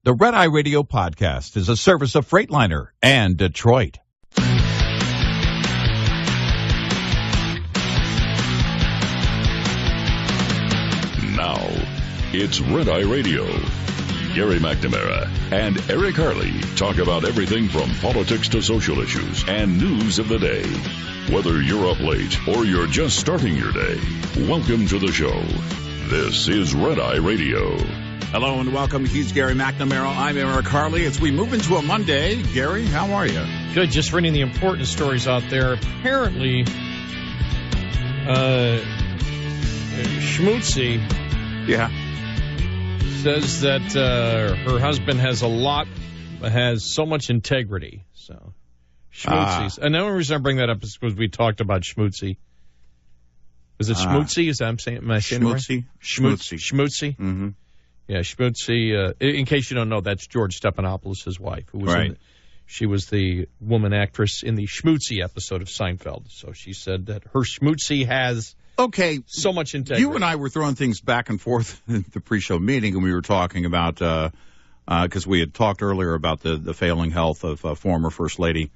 The Red Eye Radio podcast is a service of Freightliner and Detroit. Now, it's Red Eye Radio. Gary McNamara and Eric Harley talk about everything from politics to social issues and news of the day. Whether you're up late or you're just starting your day, welcome to the show. This is Red Eye Radio. Hello and welcome. He's Gary McNamara. I'm Eric Harley. As we move into a Monday, Gary, how are you? Good. Just reading the important stories out there. Apparently, Schmutzy says that her husband has so much integrity. So, Schmutzy. And the only reason I bring that up is because we talked about Schmutzy. Is it Schmutzy? Am I saying it right? Schmutzy. Mm-hmm. Yeah, Schmutzy. In case you don't know, that's George Stephanopoulos' wife, who was she was the woman actress in the Schmutzy episode of Seinfeld. So she said that her Schmutzy has so much integrity. You and I were throwing things back and forth in the pre-show meeting, and we were talking about because we had talked earlier about the failing health of former First Lady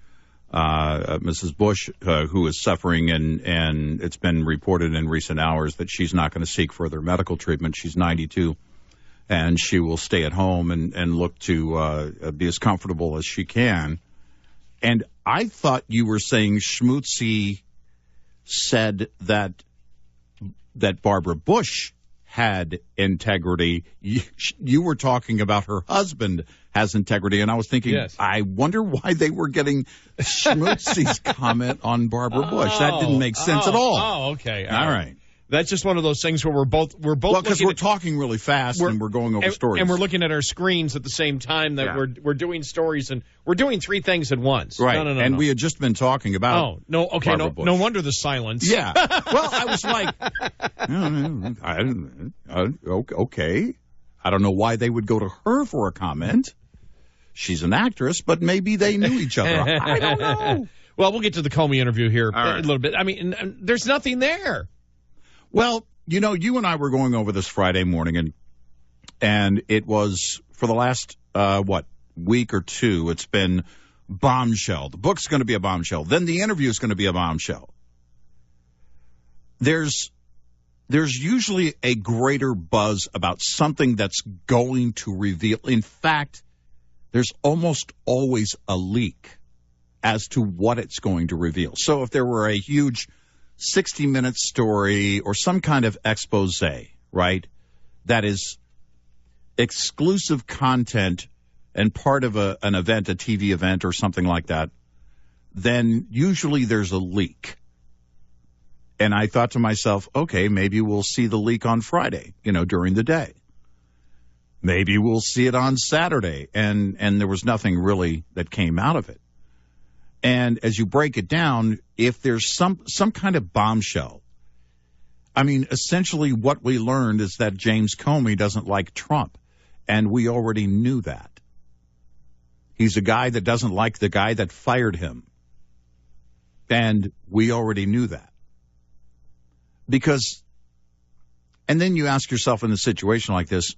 Mrs. Bush, who is suffering, and it's been reported in recent hours that she's not going to seek further medical treatment. She's 92. And she will stay at home and look to be as comfortable as she can. And I thought you were saying Schmutzy said that Barbara Bush had integrity. You were talking about her husband has integrity, and I was thinking, yes. I wonder why they were getting Schmutzy's comment on Barbara Bush. That didn't make sense at all. Oh, okay. All right. That's just one of those things where we're both. Well, because we're talking really fast and we're going over stories, and we're looking at our screens at the same time that we're doing stories, and we're doing three things at once. Right. No. We had just been talking about. Oh no. Okay. No wonder the silence. Yeah. Well, I was like, okay. I don't know why they would go to her for a comment. She's an actress, but maybe they knew each other. I don't know. Well, we'll get to the Comey interview here a little bit. I mean, there's nothing there. Well, you and I were going over this Friday morning, and it was for the last, week or two, it's been bombshell. The book's going to be a bombshell. Then the interview is going to be a bombshell. There's usually a greater buzz about something that's going to reveal. In fact, there's almost always a leak as to what it's going to reveal. So if there were a huge 60-minute story or some kind of expose, right, that is exclusive content and part of an event, a TV event or something like that, then usually there's a leak. And I thought to myself, okay, maybe we'll see the leak on Friday, during the day. Maybe we'll see it on Saturday. And there was nothing really that came out of it. And as you break it down, if there's some kind of bombshell, I mean, essentially what we learned is that James Comey doesn't like Trump, and we already knew that. He's a guy that doesn't like the guy that fired him, and we already knew that. And then you ask yourself in a situation like this,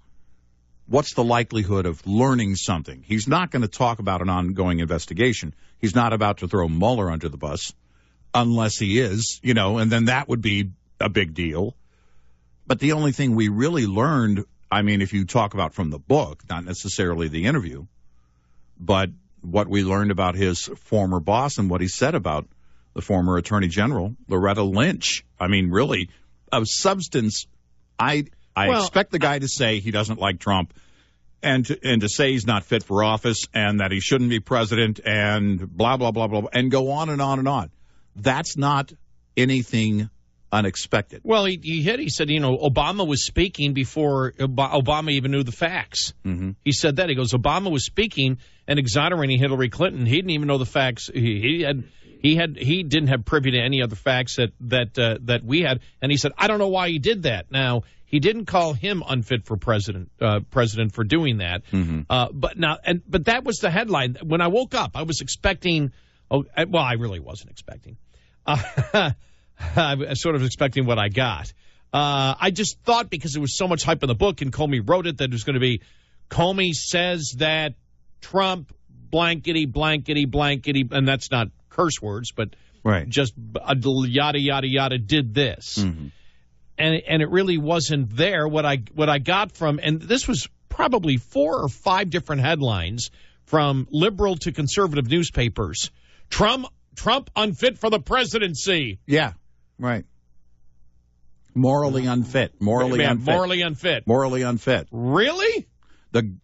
what's the likelihood of learning something? He's not going to talk about an ongoing investigation. He's not about to throw Mueller under the bus unless he is, and then that would be a big deal. But the only thing we really learned, I mean, if you talk about from the book, not necessarily the interview, but what we learned about his former boss and what he said about the former Attorney General, Loretta Lynch. I mean, really, of substance, I expect the guy to say he doesn't like Trump and to say he's not fit for office and that he shouldn't be president and blah, blah, blah, blah, and go on and on and on. That's not anything unexpected. Well, he said, Obama was speaking before Obama even knew the facts. Mm-hmm. He said that. He goes, Obama was speaking and exonerating Hillary Clinton. He didn't even know the facts. He didn't have privy to any other facts that we had. And he said, I don't know why he did that. Now, he didn't call him unfit for president for doing that. Mm-hmm. But that was the headline. When I woke up, I was expecting. I really wasn't expecting. I was sort of expecting what I got. I just thought because there was so much hype in the book and Comey wrote it that it was going to be Comey says that Trump blankety, blankety, blankety, and that's not curse words, but Right. just yada, yada, yada, did this. Mm-hmm. And it really wasn't there. What I got from, and this was probably 4 or 5 different headlines from liberal to conservative newspapers. Trump unfit for the presidency. Yeah, right. Morally unfit. Morally unfit. Morally unfit. Really?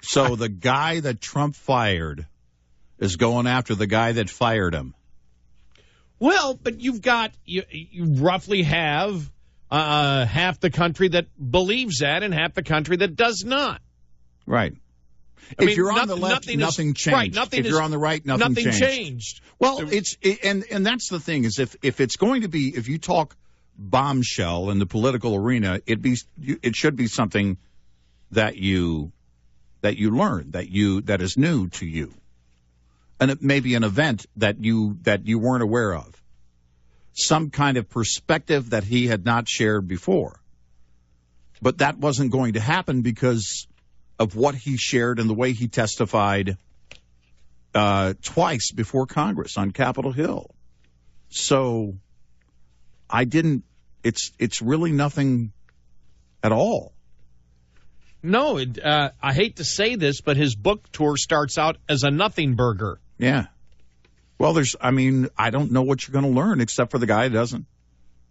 So the guy that Trump fired is going after the guy that fired him. Well, but you roughly have half the country that believes that and half the country that does not. Right. If you're on the left, nothing changed. Right, if you're on the right, nothing changed. Well, and that's the thing is if it's going to be, if you talk bombshell in the political arena, it should be something that you learn, that is new to you, and it may be an event that you weren't aware of, some kind of perspective that he had not shared before, but that wasn't going to happen because of what he shared and the way he testified twice before Congress on Capitol Hill. So it's really nothing at all. No, I hate to say this, but his book tour starts out as a nothing burger. Yeah. Well, I don't know what you're going to learn except for the guy who doesn't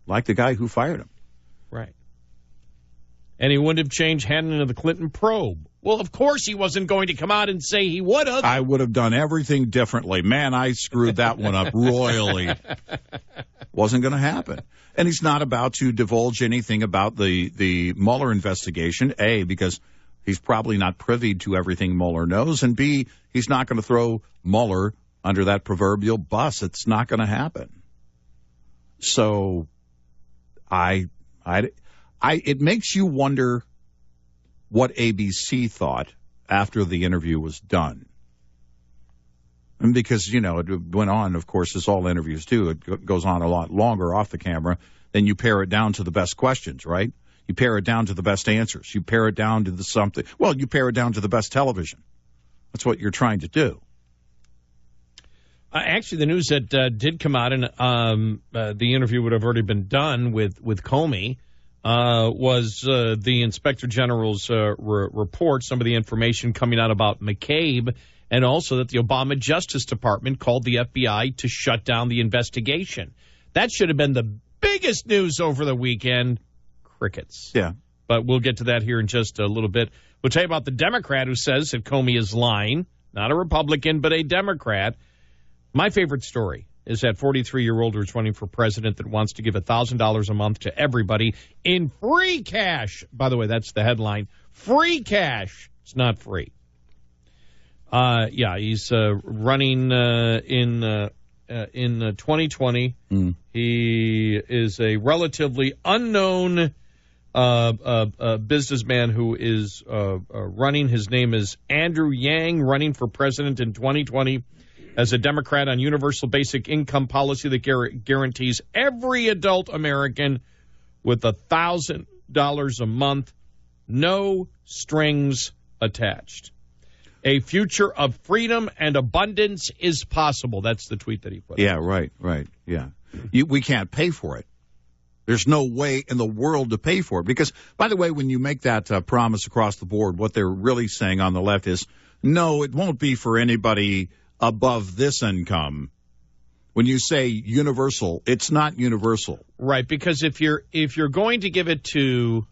like the guy who fired him. Right. And he wouldn't have changed handling of the Clinton probe. Well, of course he wasn't going to come out and say he would have. I would have done everything differently. Man, I screwed that one up royally. Wasn't going to happen. And he's not about to divulge anything about the Mueller investigation, A, because he's probably not privy to everything Mueller knows, and B, he's not going to throw Mueller under that proverbial bus. It's not going to happen. So it makes you wonder what ABC thought after the interview was done. And because, it went on, of course, as all interviews do. It goes on a lot longer off the camera. Then you pare it down to the best questions, right? You pare it down to the best answers. You pare it down to you pare it down to the best television. That's what you're trying to do. Actually, the news that did come out, and the interview would have already been done with Comey, was the Inspector General's report, some of the information coming out about McCabe, and also that the Obama Justice Department called the FBI to shut down the investigation. That should have been the biggest news over the weekend. Crickets. Yeah. But we'll get to that here in just a little bit. We'll tell you about the Democrat who says that Comey is lying. Not a Republican, but a Democrat. My favorite story is that 43-year-old who's running for president that wants to give $1,000 a month to everybody in free cash. By the way, that's the headline. Free cash. It's not free. He's running in 2020. He is a relatively unknown businessman who is running. His name is Andrew Yang, running for president in 2020 as a Democrat on universal basic income policy that guarantees every adult American with $1,000 a month, no strings attached. A future of freedom and abundance is possible. That's the tweet that he put. Yeah, right. Yeah. We can't pay for it. There's no way in the world to pay for it. Because, by the way, when you make that promise across the board, what they're really saying on the left is, no, it won't be for anybody above this income. When you say universal, it's not universal. Right, because if you're going to give it to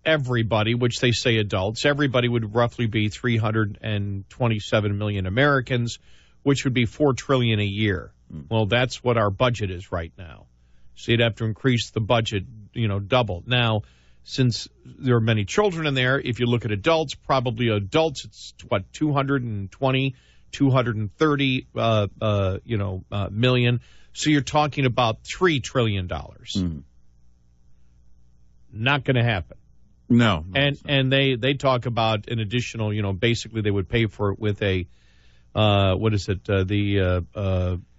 everybody, which they say adults, everybody would roughly be 327 million Americans, which would be $4 trillion a year. Well, that's what our budget is right now. So you'd have to increase the budget, double. Now, since there are many children in there, if you look at adults, it's 220, 230 million. So you're talking about $3 trillion. Not going to happen. No. And they talk about an additional, basically they would pay for it with a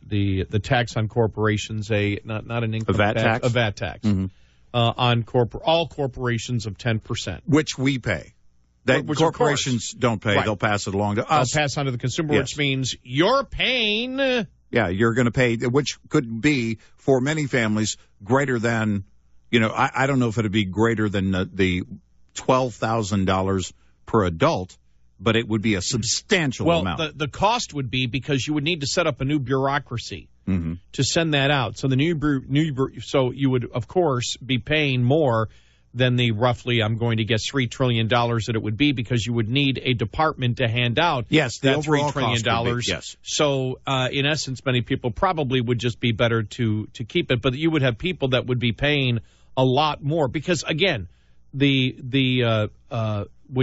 the tax on corporations, not an income tax, a VAT tax on all corporations of 10%, which we pay. Corporations don't pay. Right. They'll pass it along to us. They'll pass on to the consumer, Yes. which means you're paying. Yeah, you're going to pay, which could be, for many families, greater than, I don't know if it would be greater than the $12,000 per adult, but it would be a substantial amount. Well, the cost would be because you would need to set up a new bureaucracy to send that out. So so you would, of course, be paying more than the roughly, I'm going to guess, $3 trillion that it would be, because you would need a department to hand out yes, the that overall $3 trillion. Cost would be, yes. So, in essence, many people probably would just be better to keep it, but you would have people that would be paying a lot more because, again, when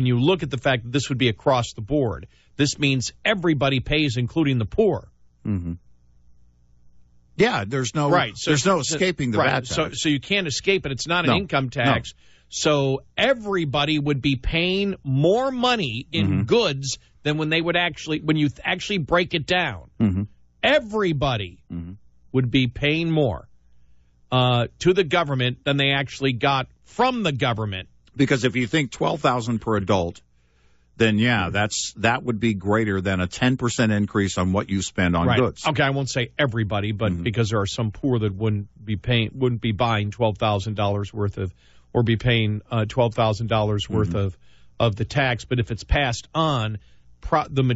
you look at the fact that this would be across the board, this means everybody pays, including the poor. Mm-hmm. Yeah, there's no escaping the VAT tax. So you can't escape it. It's not an income tax. No. So everybody would be paying more money in goods than when you actually break it down. Mm-hmm. Everybody would be paying more to the government than they actually got from the government. Because if you think $12,000 per adult, then that would be greater than a 10% increase on what you spend on goods. Okay, I won't say everybody, but because there are some poor that wouldn't be buying $12,000 worth of, or be paying $12,000 worth of the tax. But if it's passed on,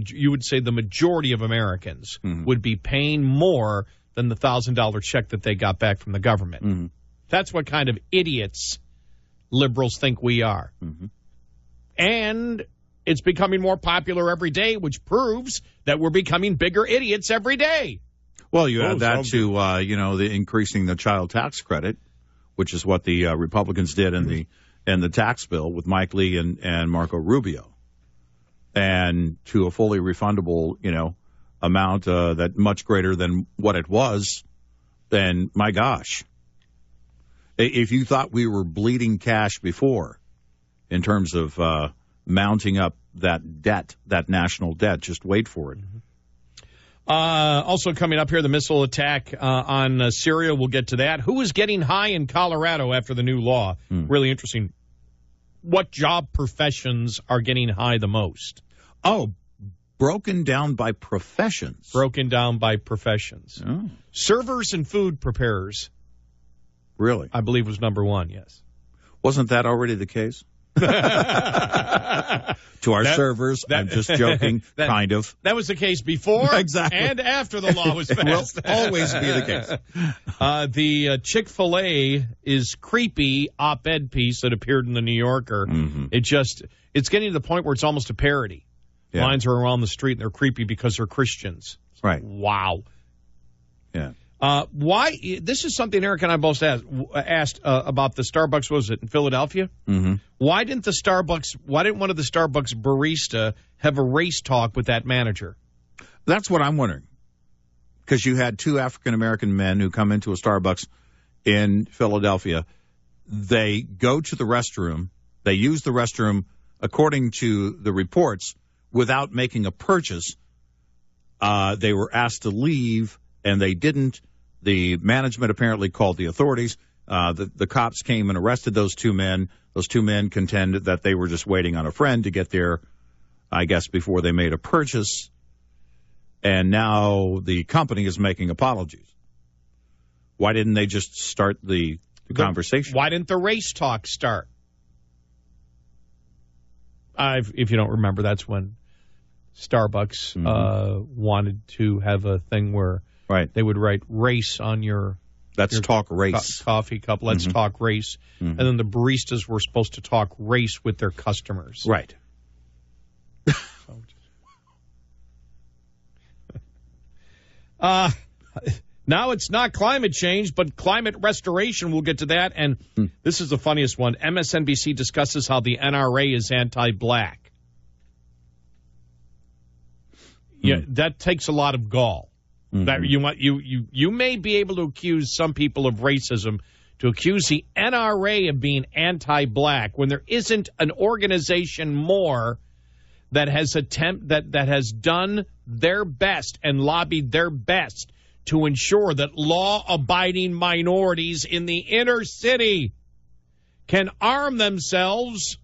you would say the majority of Americans would be paying more than the $1,000 check that they got back from the government. Mm-hmm. That's what kind of idiots liberals think we are. Mm-hmm. And it's becoming more popular every day, which proves that we're becoming bigger idiots every day. Well, you add that to, the increasing the child tax credit, which is what the Republicans did in the tax bill with Mike Lee and Marco Rubio, and to a fully refundable, amount that much greater than what it was. Then, my gosh, if you thought we were bleeding cash before in terms of mounting up that debt, that national debt, just wait for it. Also coming up here, the missile attack on Syria. We'll get to that. Who is getting high in Colorado after the new law? Really interesting. What job professions are getting high the most? Oh, broken down by professions. Broken down by professions. Oh. Servers and food preparers. Really? I believe was number one, yes. Wasn't that already the case? To our servers, I'm just joking, kind of. That was the case before exactly. and after the law was passed. Will always be the case. The Chick-fil-A is creepy op-ed piece that appeared in the New Yorker. Mm-hmm. It's getting to the point where it's almost a parody. Yeah. Lines are around the street and they're creepy because they're Christians. Right. Wow. Yeah. Why? This is something Eric and I both asked about the Starbucks. What was it in Philadelphia? Mm-hmm. Why didn't one of the Starbucks barista have a race talk with that manager? That's what I'm wondering. Because you had two African American men who come into a Starbucks in Philadelphia. They go to the restroom. They use the restroom, according to the reports, without making a purchase. They were asked to leave, and they didn't. The management apparently called the authorities. The cops came and arrested those two men. Those two men contended that they were just waiting on a friend to get there, I guess, before they made a purchase. And now the company is making apologies. Why didn't they just start the conversation? Why didn't the race talk start? If you don't remember, that's when Starbucks wanted to have a thing where they would write race on your talk race coffee cup. Let's talk race. Mm-hmm. And then the baristas were supposed to talk race with their customers. Right. Now it's not climate change, but climate restoration. We'll get to that. And this is the funniest one. MSNBC discusses how the NRA is anti-black. Yeah, that takes a lot of gall. Mm-hmm. That you may be able to accuse some people of racism, to accuse the NRA of being anti-black when there isn't an organization more that has that has done their best and lobbied their best to ensure that law-abiding minorities in the inner city can arm themselves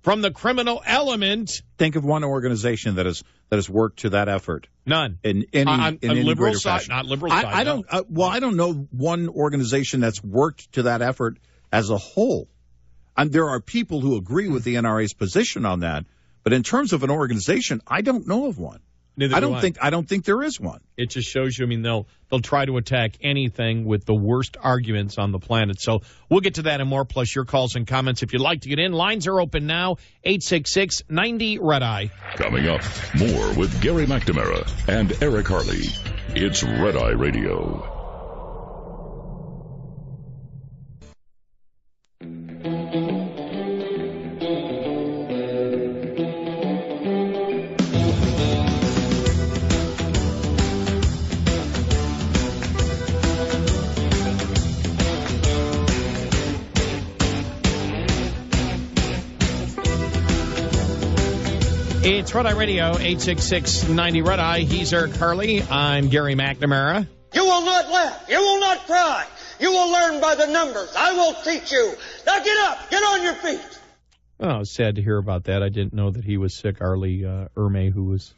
from the criminal element. Think of one organization that has worked to that effort. None. In any liberal greater side, fashion. not liberal side. I don't. I don't know one organization that's worked to that effort as a whole. And there are people who agree with the NRA's position on that, but in terms of an organization, I don't know of one. Neither do I. I don't think there is one. It just shows you. I mean, they'll try to attack anything with the worst arguments on the planet. So we'll get to that and more, plus your calls and comments. If you'd like to get in, lines are open now. 866-90-RED-EYE. Coming up, more with Gary McNamara and Eric Harley. It's Red Eye Radio. It's Red Eye Radio, 866-90-RED-EYE. He's Eric Harley. I'm Gary McNamara. You will not laugh. You will not cry. You will learn by the numbers. I will teach you. Now get up. Get on your feet. Oh, it's sad to hear about that. I didn't know that he was sick. Arlie Ermey, who was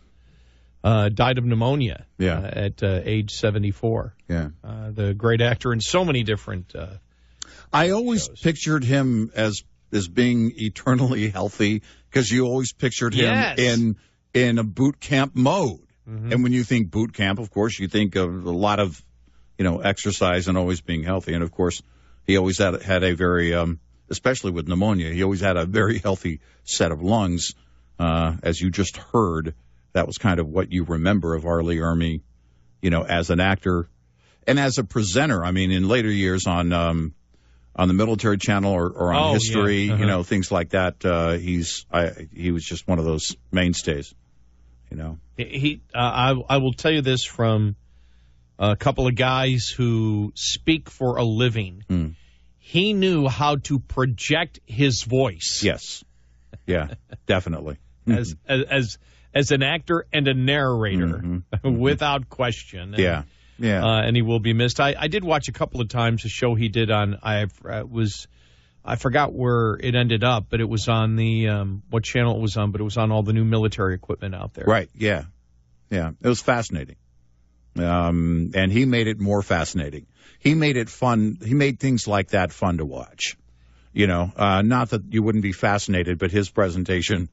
died of pneumonia at age 74. Yeah. The great actor in so many different I always pictured him as being eternally healthy, because you always pictured him in a boot camp mode. Mm-hmm. And when you think boot camp, of course, you think of a lot of, exercise and always being healthy. And, of course, he always had a very, especially with pneumonia, he always had a very healthy set of lungs. As you just heard, that was kind of what you remember of Arlie Ermey, as an actor and as a presenter. I mean, in later years on the Military Channel or on History, things like that. He was just one of those mainstays. I will tell you this from a couple of guys who speak for a living. Mm. He knew how to project his voice. Yes, yeah, definitely. As an actor and a narrator, without question. Yeah. And he will be missed. I did watch a couple of times a show he did on. I forgot where it ended up, but it was on the what channel it was on. But it was on all the new military equipment out there. Right. Yeah. It was fascinating, and he made it more fascinating. He made it fun. He made things like that fun to watch. Not that you wouldn't be fascinated, but his presentation,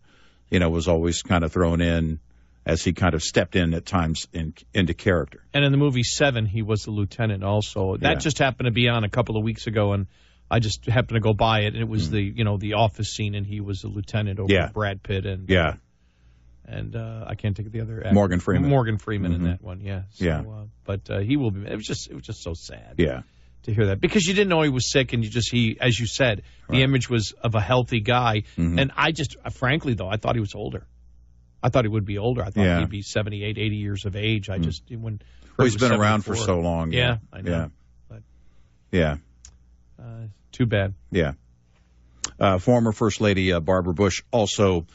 was always kind of thrown in as he kind of stepped in at times into character. And in the movie Seven, he was the lieutenant also. That just happened to be on a couple of weeks ago, and I just happened to go by it, and it was the office scene, and he was the lieutenant over Brad Pitt and I can't think of the other actor. Morgan Freeman in that one, but he will be. It was just so sad. To hear that, because you didn't know he was sick, and he, as you said, the image was of a healthy guy, and I just, frankly though, I thought he was older. I thought he would be older. I thought he'd be 78, 80 years of age. I just he's been around for so long. Yeah, I know. Too bad. Yeah. Former First Lady Barbara Bush also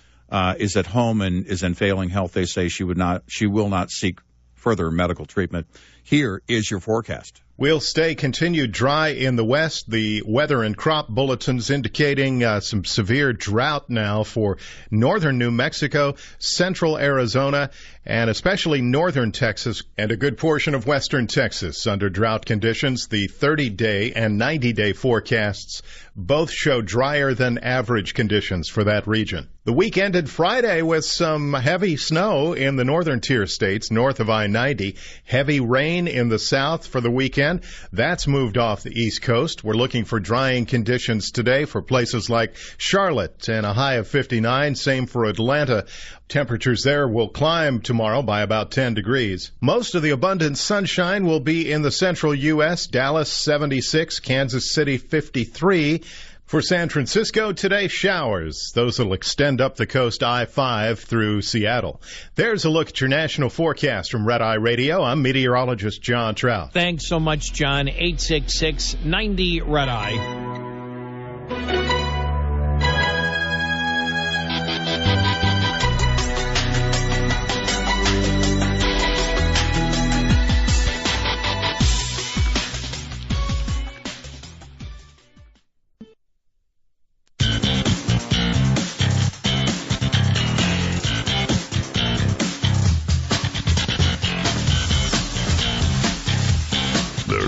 is at home and is in failing health. They say she will not seek further medical treatment. Here is your forecast. We'll stay continued dry in the west. The weather and crop bulletins indicating some severe drought now for northern New Mexico, central Arizona, and especially northern Texas, and a good portion of western Texas under drought conditions. The 30-day and 90-day forecasts both show drier than average conditions for that region. The week ended Friday with some heavy snow in the northern tier states north of I-90. Heavy rain in the south for the weekend. That's moved off the East Coast. We're looking for drying conditions today for places like Charlotte and a high of 59. Same for Atlanta. Temperatures there will climb tomorrow by about 10 degrees. Most of the abundant sunshine will be in the central U.S. Dallas 76, Kansas City 53. For San Francisco, today, showers. Those will extend up the coast I-5 through Seattle. There's a look at your national forecast from Red Eye Radio. I'm meteorologist John Trout. Thanks so much, John. 866-90-RED-EYE.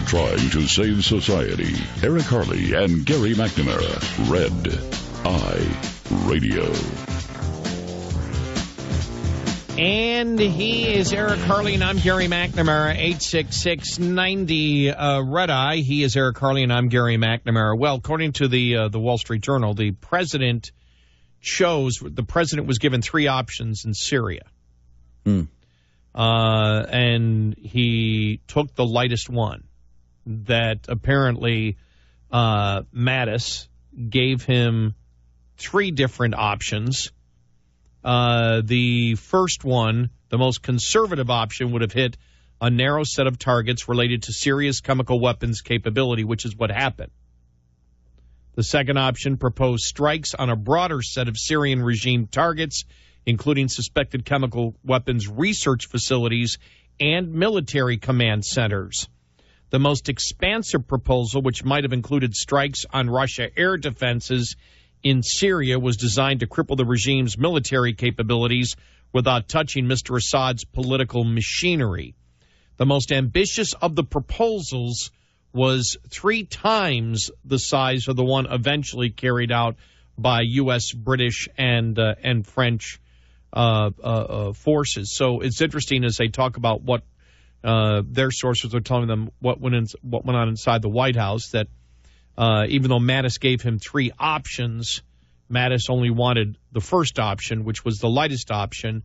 trying to save society. Eric Harley and Gary McNamara. Red Eye Radio. And he is Eric Harley, and I'm Gary McNamara, 866-90 Red Eye. He is Eric Harley, and I'm Gary McNamara. Well, according to the Wall Street Journal, the president was given three options in Syria. And he took the lightest one, that apparently Mattis gave him three different options. The first one, the most conservative option, would have hit a narrow set of targets related to Syria's chemical weapons capability, which is what happened. The second option proposed strikes on a broader set of Syrian regime targets, including suspected chemical weapons research facilities and military command centers. The most expansive proposal, which might have included strikes on Russia air defenses in Syria, was designed to cripple the regime's military capabilities without touching Mr. Assad's political machinery. The most ambitious of the proposals was 3 times the size of the one eventually carried out by U.S., British, and French forces. So it's interesting as they talk about what their sources are telling them what went on inside the White House, that even though Mattis gave him 3 options, Mattis only wanted the first option, which was the lightest option,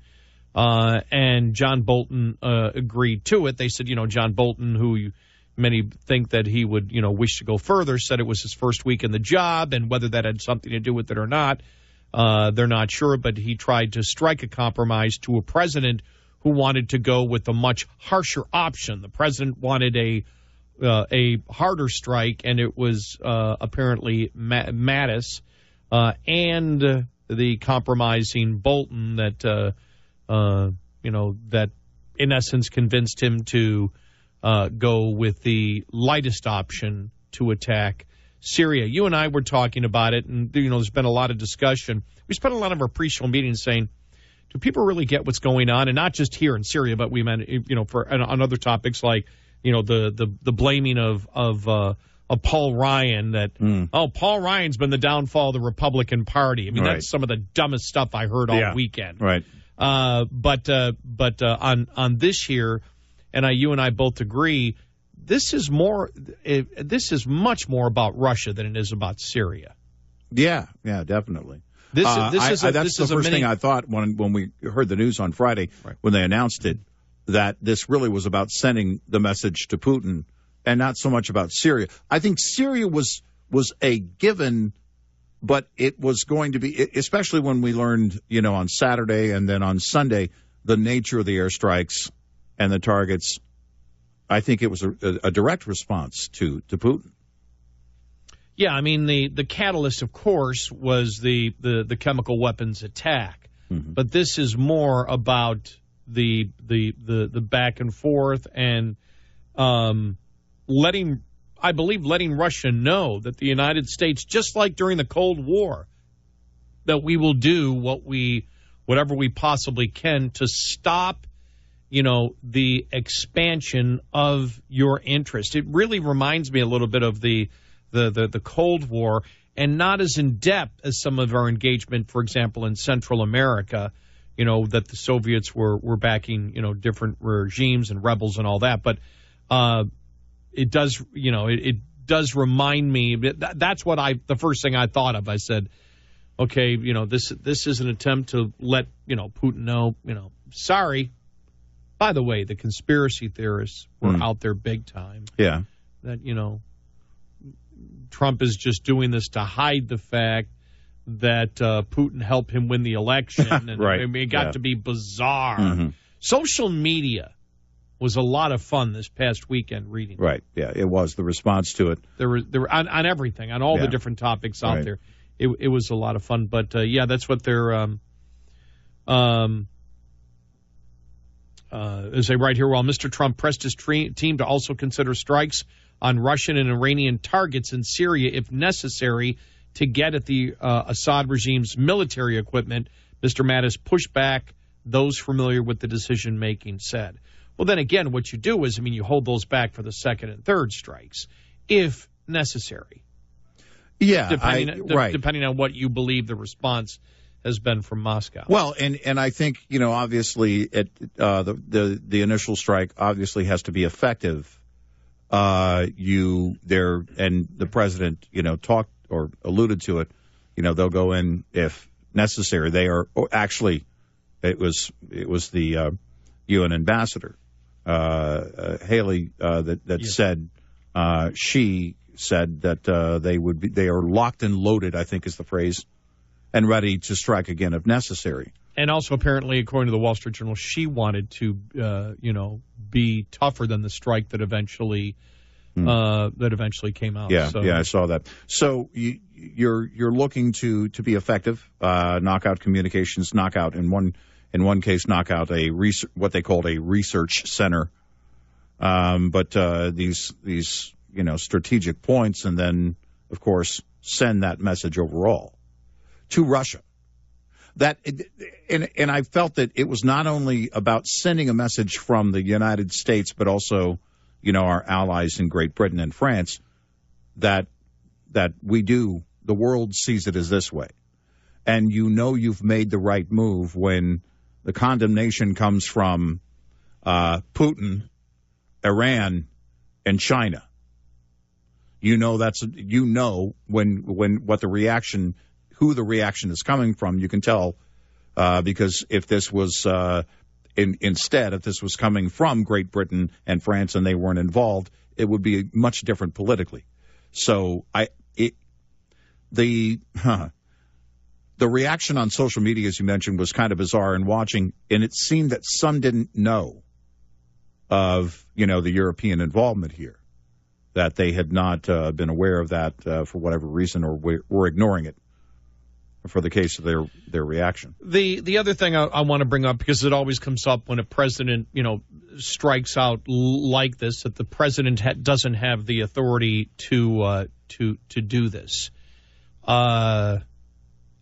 and John Bolton agreed to it. They said, John Bolton, who many think that he would, wish to go further, said it was his first week in the job, and whether that had something to do with it or not, they're not sure, but he tried to strike a compromise to a president who wanted to go with a much harsher option. The president wanted a harder strike, and it was apparently Mattis and the compromising Bolton that that in essence convinced him to go with the lightest option to attack Syria. You and I were talking about it, and there's been a lot of discussion. We spent a lot of our pre-show meetings saying, do people really get what's going on? And not just here in Syria, but we meant on other topics like the blaming of Paul Ryan, that Paul Ryan's been the downfall of the Republican Party. I mean, That's some of the dumbest stuff I heard all weekend. Right. But on this here, and you and I both agree, this is much more about Russia than it is about Syria. Yeah, definitely. That's the first thing I thought when we heard the news on Friday, when they announced it, that this really was about sending the message to Putin and not so much about Syria. I think Syria was a given, but it was going to be, especially when we learned, on Saturday and then on Sunday, the nature of the airstrikes and the targets. I think it was a direct response to Putin. Yeah, I mean, the catalyst, of course, was the chemical weapons attack. Mm-hmm. But this is more about the back and forth and letting Russia know that the United States, just like during the Cold War, that we will do whatever we possibly can to stop the expansion of your interest. It really reminds me a little bit of the Cold War, and not as in depth as some of our engagement, for example, in Central America, that the Soviets were backing, different regimes and rebels and all that. But it does, it does remind me, that's what the first thing I thought of. I said, okay, this is an attempt to let, Putin know, sorry. By the way, the conspiracy theorists were out there big time. Yeah. That, Trump is just doing this to hide the fact that Putin helped him win the election. And it got to be bizarre. Mm-hmm. Social media was a lot of fun this past weekend reading. Right. Yeah, it was. The response to it. There were on everything, on all the different topics out there. It was a lot of fun. But, that's what they're as they write here, while Mr. Trump pressed his team to also consider strikes on Russian and Iranian targets in Syria if necessary to get at the Assad regime's military equipment, Mr. Mattis pushed back, those familiar with the decision-making said. Well, then again, what you do is, you hold those back for the second and third strikes, if necessary. Yeah, depending on what you believe the response has been from Moscow. Well, and I think, obviously the initial strike obviously has to be effective. And the president, talked or alluded to it. They'll go in if necessary. They are actually, it was the UN ambassador Haley that said she said that they are locked and loaded, I think is the phrase, and ready to strike again if necessary. And also, apparently, according to the Wall Street Journal, she wanted to, be tougher than the strike that eventually came out. Yeah, I saw that. So you're looking to be effective, knockout communications, knockout in one case, knockout what they called a research center. But these strategic points, and then of course send that message overall to Russia. And I felt that it was not only about sending a message from the United States, but also, our allies in Great Britain and France, that the world sees it as this way. And you've made the right move when the condemnation comes from Putin, Iran, and China. When what the reaction, who the reaction is coming from, you can tell, because if this was if this was coming from Great Britain and France and they weren't involved, it would be much different politically. So the reaction on social media, as you mentioned, was kind of bizarre in watching, and it seemed that some didn't know of the European involvement here, that they had not been aware of that for whatever reason, or were ignoring it for the case of their reaction. The other thing I want to bring up, because it always comes up when a president strikes out like this, that the president doesn't have the authority to do this.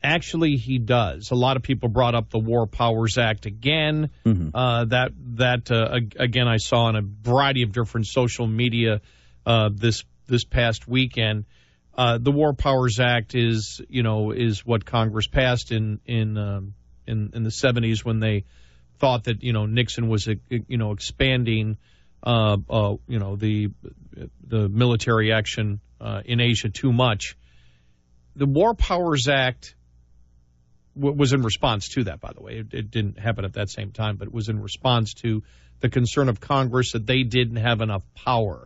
Actually, he does. A lot of people brought up the War Powers Act again. Mm-hmm. Again, I saw on a variety of different social media this past weekend. The War Powers Act is what Congress passed in the 70s when they thought that Nixon was expanding the military action in Asia too much. The War Powers Act was in response to that, by the way. It didn't happen at that same time, but it was in response to the concern of Congress that they didn't have enough power.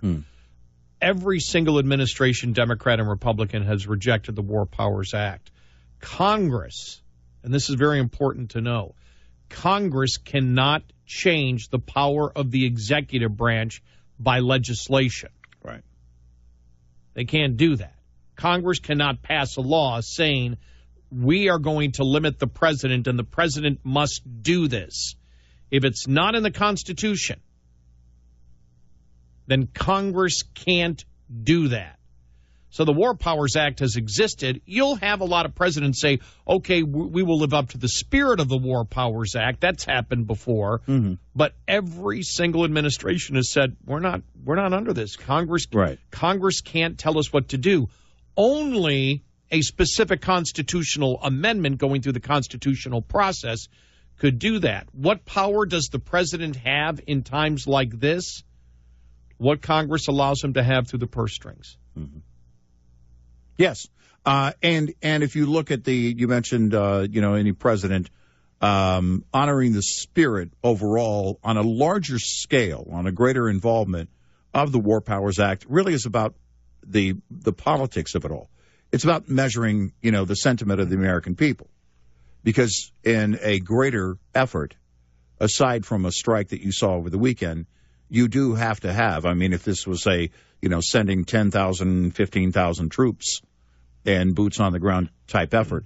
Every single administration, Democrat and Republican, has rejected the War Powers Act. Congress, and this is very important to know, Congress cannot change the power of the executive branch by legislation. Right. They can't do that. Congress cannot pass a law saying we are going to limit the president and the president must do this. If it's not in the Constitution, then Congress can't do that. So the War Powers Act has existed. You'll have a lot of presidents say, okay, we will live up to the spirit of the War Powers Act. That's happened before. Mm-hmm. But every single administration has said, we're not under this. Congress can't tell us what to do. Only a specific constitutional amendment going through the constitutional process could do that. What power does the president have in times like this? What Congress allows him to have through the purse strings. Mm-hmm. Yes. And if you look at you mentioned, any president honoring the spirit overall on a larger scale, on a greater involvement of the War Powers Act, really is about the politics of it all. It's about measuring, the sentiment of the American people. Because in a greater effort, aside from a strike that you saw over the weekend, you do have to have, if this was sending 10,000, 15,000 troops and boots on the ground type effort,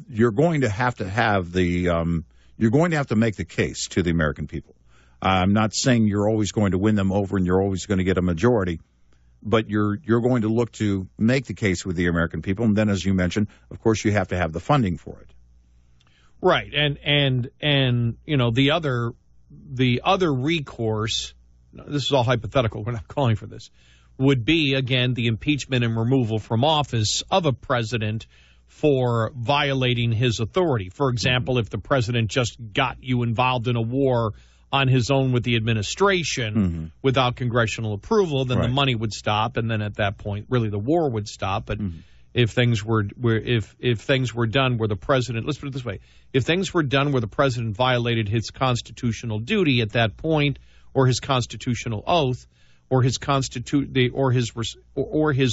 you're going to have you're going to have to make the case to the American people. I'm not saying you're always going to win them over and you're always going to get a majority, but you're going to look to make the case with the American people. And then, as you mentioned, of course, you have to have the funding for it. Right. And the other recourse, this is all hypothetical, we're not calling for this, would be, again, the impeachment and removal from office of a president for violating his authority. For example, if the president just got you involved in a war on his own with the administration without congressional approval, then the money would stop, and then at that point, really, the war would stop. But if things were if things were done where the president, let's put it this way, if things were done where the president violated his constitutional duty at that point, or his constitutional oath, or his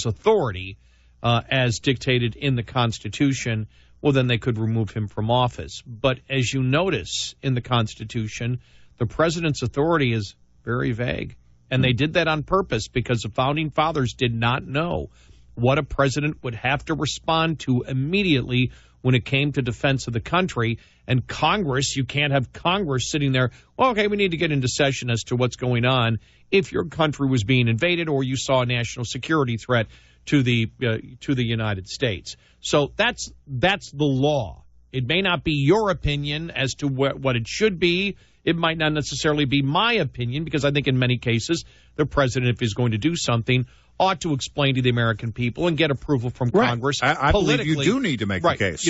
authority as dictated in the Constitution, well, then they could remove him from office. But as you notice in the Constitution, the president's authority is very vague. And they did that on purpose because the Founding Fathers did not know what a president would have to respond to immediately when it came to defense of the country. And Congress, you can't have Congress sitting there, well, okay, we need to get into session as to what's going on if your country was being invaded or you saw a national security threat to the United States. So that's the law. It may not be your opinion as to what it should be. It might not necessarily be my opinion, because I think in many cases the president, if he's going to do something, ought to explain to the American people and get approval from Congress. I believe you do need to make the case.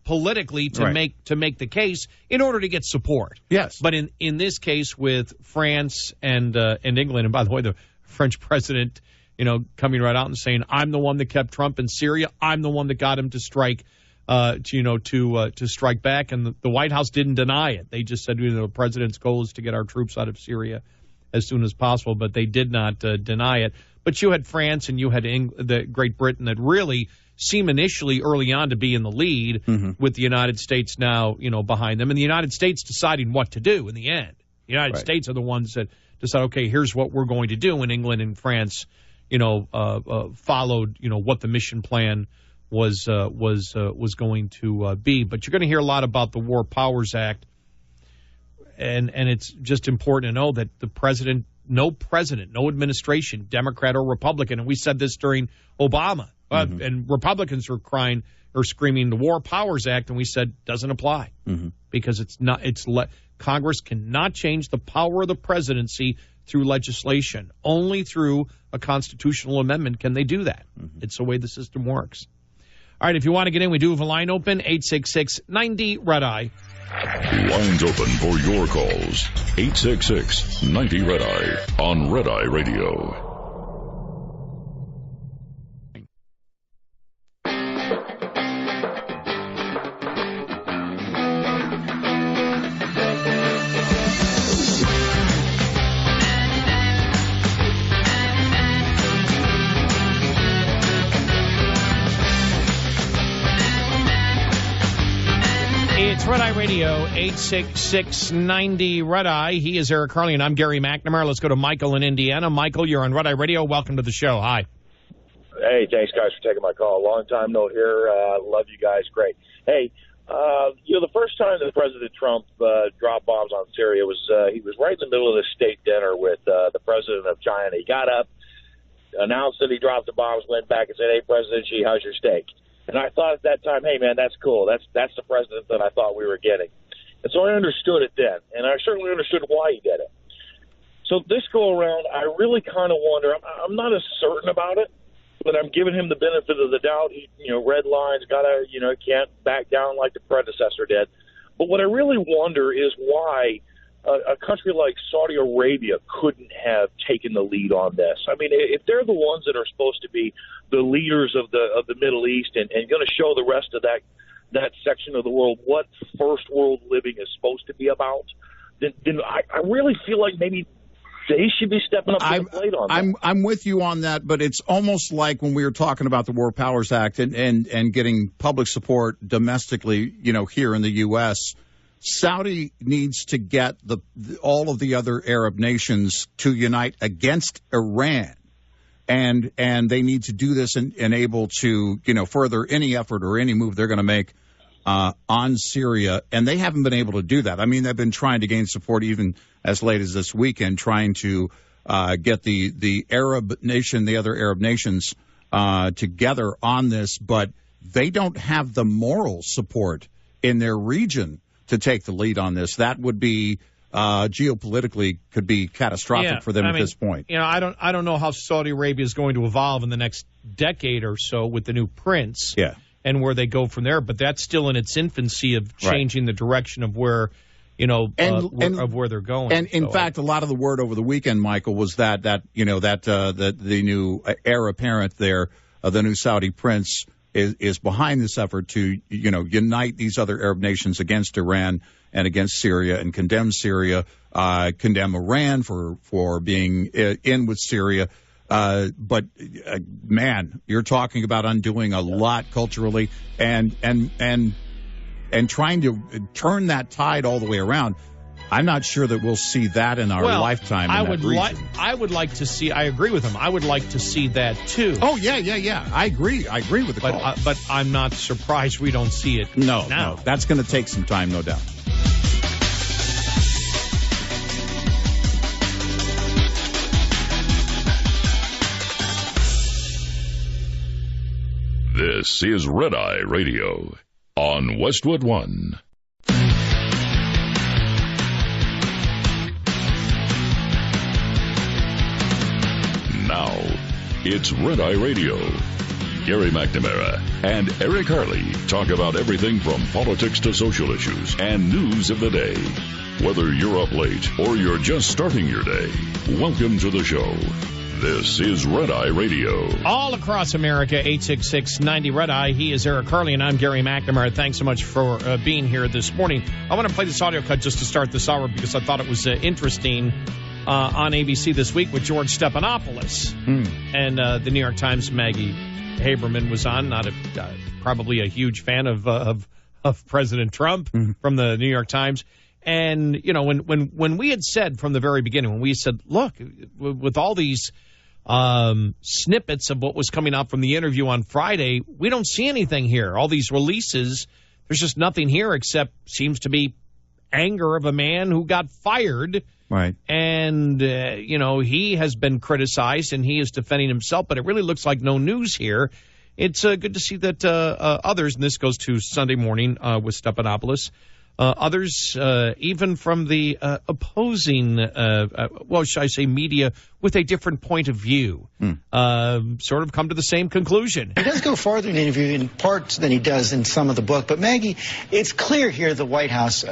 Politically to make the case in order to get support. Yes. But in this case with France and England, and by the way, the French president, coming right out and saying, I'm the one that kept Trump in Syria. I'm the one that got him to strike, to strike back. And the White House didn't deny it. They just said, the president's goal is to get our troops out of Syria as soon as possible. But they did not deny it. But you had France and you had the Great Britain that really seem initially early on to be in the lead, with the United States now, behind them. And the United States deciding what to do in the end. The United States are the ones that decide, okay, here's what we're going to do. And England and France, followed, what the mission plan was going to be. But you're going to hear a lot about the War Powers Act. And it's just important to know that no administration, Democrat or Republican, and we said this during Obama, and Republicans were screaming the War Powers Act, and we said doesn't apply, because Congress cannot change the power of the presidency through legislation. Only through a constitutional amendment can they do that. It's the way the system works. All right, if you want to get in, we do have a line open, 866-90-RED-EYE. Lines open for your calls. 866-90-RED-EYE on Red Eye Radio. It's Red Eye Radio, 866-90-RED-EYE. He is Eric Harley, and I'm Gary McNamara. Let's go to Michael in Indiana. Michael, you're on Red Eye Radio. Welcome to the show. Hi. Hey, thanks, guys, for taking my call. Long time no hear. Love you guys. Great. Hey, the first time that President Trump dropped bombs on Syria was he was right in the middle of the state dinner with the president of China. He got up, announced that he dropped the bombs, went back and said, hey, President Xi, how's your steak? And I thought at that time, hey, man, that's cool. That's the president that I thought we were getting. And so I understood it then, and I certainly understood why he did it. So this go around, I really kind of wonder. I'm not as certain about it, but I'm giving him the benefit of the doubt. He, red lines, can't back down like the predecessor did. But what I really wonder is why a country like Saudi Arabia couldn't have taken the lead on this. I mean, if they're the ones that are supposed to be the leaders of the Middle East and going to show the rest of that section of the world what first world living is supposed to be about, then I really feel like maybe they should be stepping up to the plate on that. I'm with you on that, but it's almost like when we were talking about the War Powers Act and getting public support domestically, here in the U.S., Saudi needs to get all of the other Arab nations to unite against Iran. And they need to do this and able to, further any effort or any move they're going to make on Syria. And they haven't been able to do that. I mean, they've been trying to gain support even as late as this weekend, trying to get the Arab nation, the other Arab nations together on this. But they don't have the moral support in their region to take the lead on this. That would be geopolitically could be catastrophic for them at this point. You know, I don't know how Saudi Arabia is going to evolve in the next decade or so with the new prince. Yeah. And where they go from there, but that's still in its infancy of changing the direction of where, of where they're going. And in fact, a lot of the word over the weekend, Michael, was that the new heir apparent there, the new Saudi prince, is behind this effort to unite these other Arab nations against Iran and against Syria and condemn Syria, condemn Iran for being in with Syria. But man, you're talking about undoing a lot culturally and trying to turn that tide all the way around. I'm not sure that we'll see that in our lifetime. I would like to see. I agree with him. I would like to see that too. Oh yeah. I agree with the call. But I'm not surprised we don't see it. No, that's going to take some time, no doubt. This is Red Eye Radio on Westwood One. Now, it's Red Eye Radio. Gary McNamara and Eric Harley talk about everything from politics to social issues and news of the day. Whether you're up late or you're just starting your day, welcome to the show. This is Red Eye Radio. All across America, 866-90 Red Eye. He is Eric Harley, and I'm Gary McNamara. Thanks so much for being here this morning. I want to play this audio cut just to start this hour because I thought it was interesting on ABC this week with George Stephanopoulos. And the New York Times' Maggie Haberman was on, probably a huge fan of President Trump from the New York Times. And, when we had said from the very beginning, when we said, look, with all these snippets of what was coming out from the interview on Friday, we don't see anything here. All these releases, there's just nothing here except seems to be anger of a man who got fired. Right. And, he has been criticized and he is defending himself, but it really looks like no news here. It's good to see that others, and this goes to Sunday morning with Stephanopoulos, others, even from the opposing, should I say media, with a different point of view, sort of come to the same conclusion. He does go farther in the interview in parts than he does in some of the book. But, Maggie, it's clear here the White House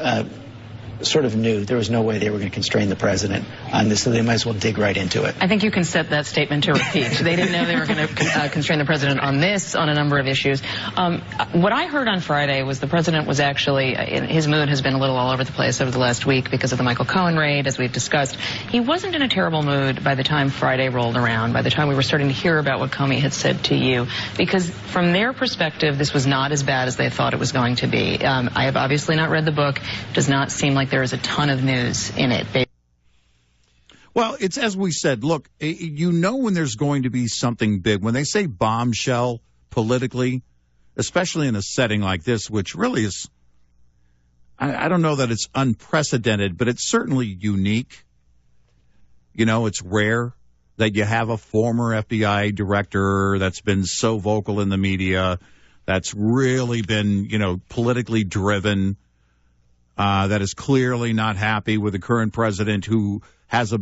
sort of knew there was no way they were going to constrain the president on this, so they might as well dig right into it. I think you can set that statement to repeat. They didn't know they were going to constrain the president on this, on a number of issues. What I heard on Friday was the president was actually, his mood has been a little all over the place over the last week because of the Michael Cohen raid, as we've discussed. He wasn't in a terrible mood by the time Friday rolled around, by the time we were starting to hear about what Comey had said to you, because from their perspective, this was not as bad as they thought it was going to be. I have obviously not read the book. It does not seem like there is a ton of news in it. Well, it's as we said, look, when there's going to be something big. When they say bombshell politically, especially in a setting like this, which really is, I don't know that it's unprecedented, but it's certainly unique. It's rare that you have a former FBI director that's been so vocal in the media, that's really been, politically driven, that is clearly not happy with the current president, who has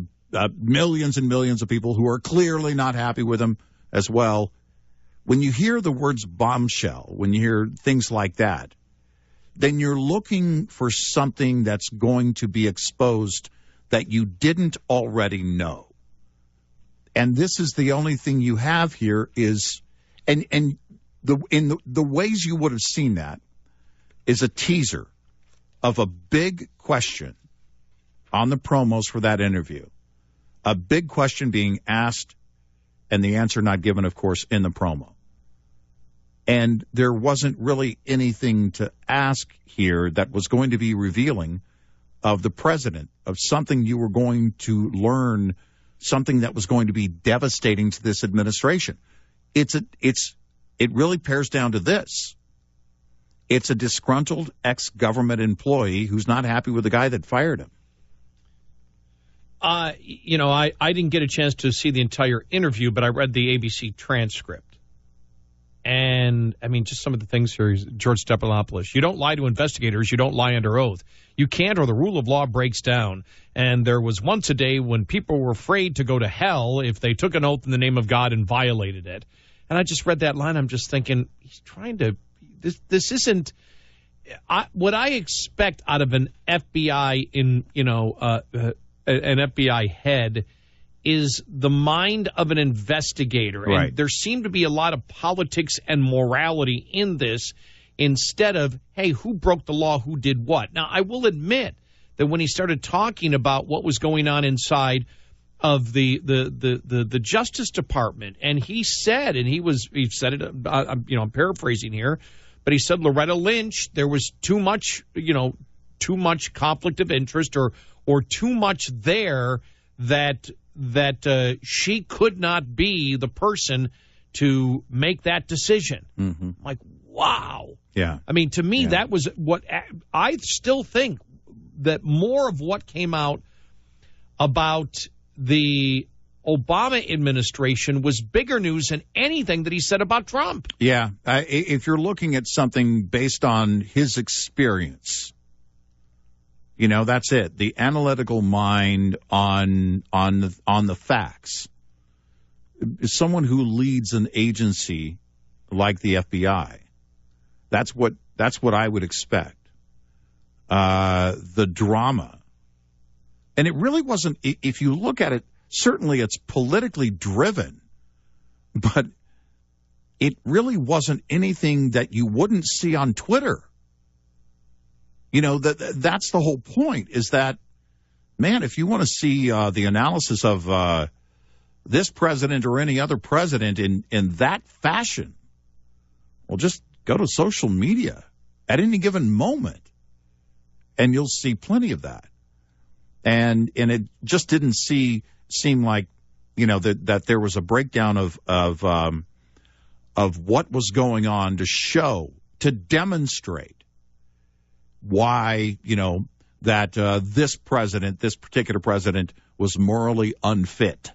millions and millions of people who are clearly not happy with him as well. When you hear the words bombshell, when you hear things like that, then you're looking for something that's going to be exposed that you didn't already know. And this is the only thing you have here is, in the ways you would have seen that is a teaser of a big question on the promos for that interview. A big question being asked and the answer not given, of course, in the promo. And there wasn't really anything to ask here that was going to be revealing of the president, of something you were going to learn, something that was going to be devastating to this administration. It really pares down to this. It's a disgruntled ex-government employee who's not happy with the guy that fired him. I didn't get a chance to see the entire interview, but I read the ABC transcript. And, I mean, just some of the things here, George Stephanopoulos. You don't lie to investigators. You don't lie under oath. You can't, or the rule of law breaks down. And there was once a day when people were afraid to go to hell if they took an oath in the name of God and violated it. And I just read that line. I'm just thinking, he's trying to – this isn't what I expect out of an FBI an FBI head is the mind of an investigator. Right. And there seemed to be a lot of politics and morality in this instead of, hey, who broke the law, who did what? Now, I will admit that when he started talking about what was going on inside of the Justice Department, and he said, and he said it, I'm paraphrasing here, but he said Loretta Lynch, there was too much conflict of interest or too much there that she could not be the person to make that decision. Mm-hmm. Like, wow. Yeah. I mean, to me, that was what I still think that more of what came out about the Obama administration was bigger news than anything that he said about Trump. Yeah. If you're looking at something based on his experience, that's it. The analytical mind on the facts. Someone who leads an agency like the FBI, that's what I would expect. The drama, and it really wasn't. If you look at it, certainly it's politically driven, but it really wasn't anything that you wouldn't see on Twitter. That's the whole point, is that, man, if you want to see the analysis of this president or any other president in that fashion, well, just go to social media at any given moment, and you'll see plenty of that. And it just didn't seem like, that there was a breakdown of what was going on to demonstrate why, that this particular president was morally unfit.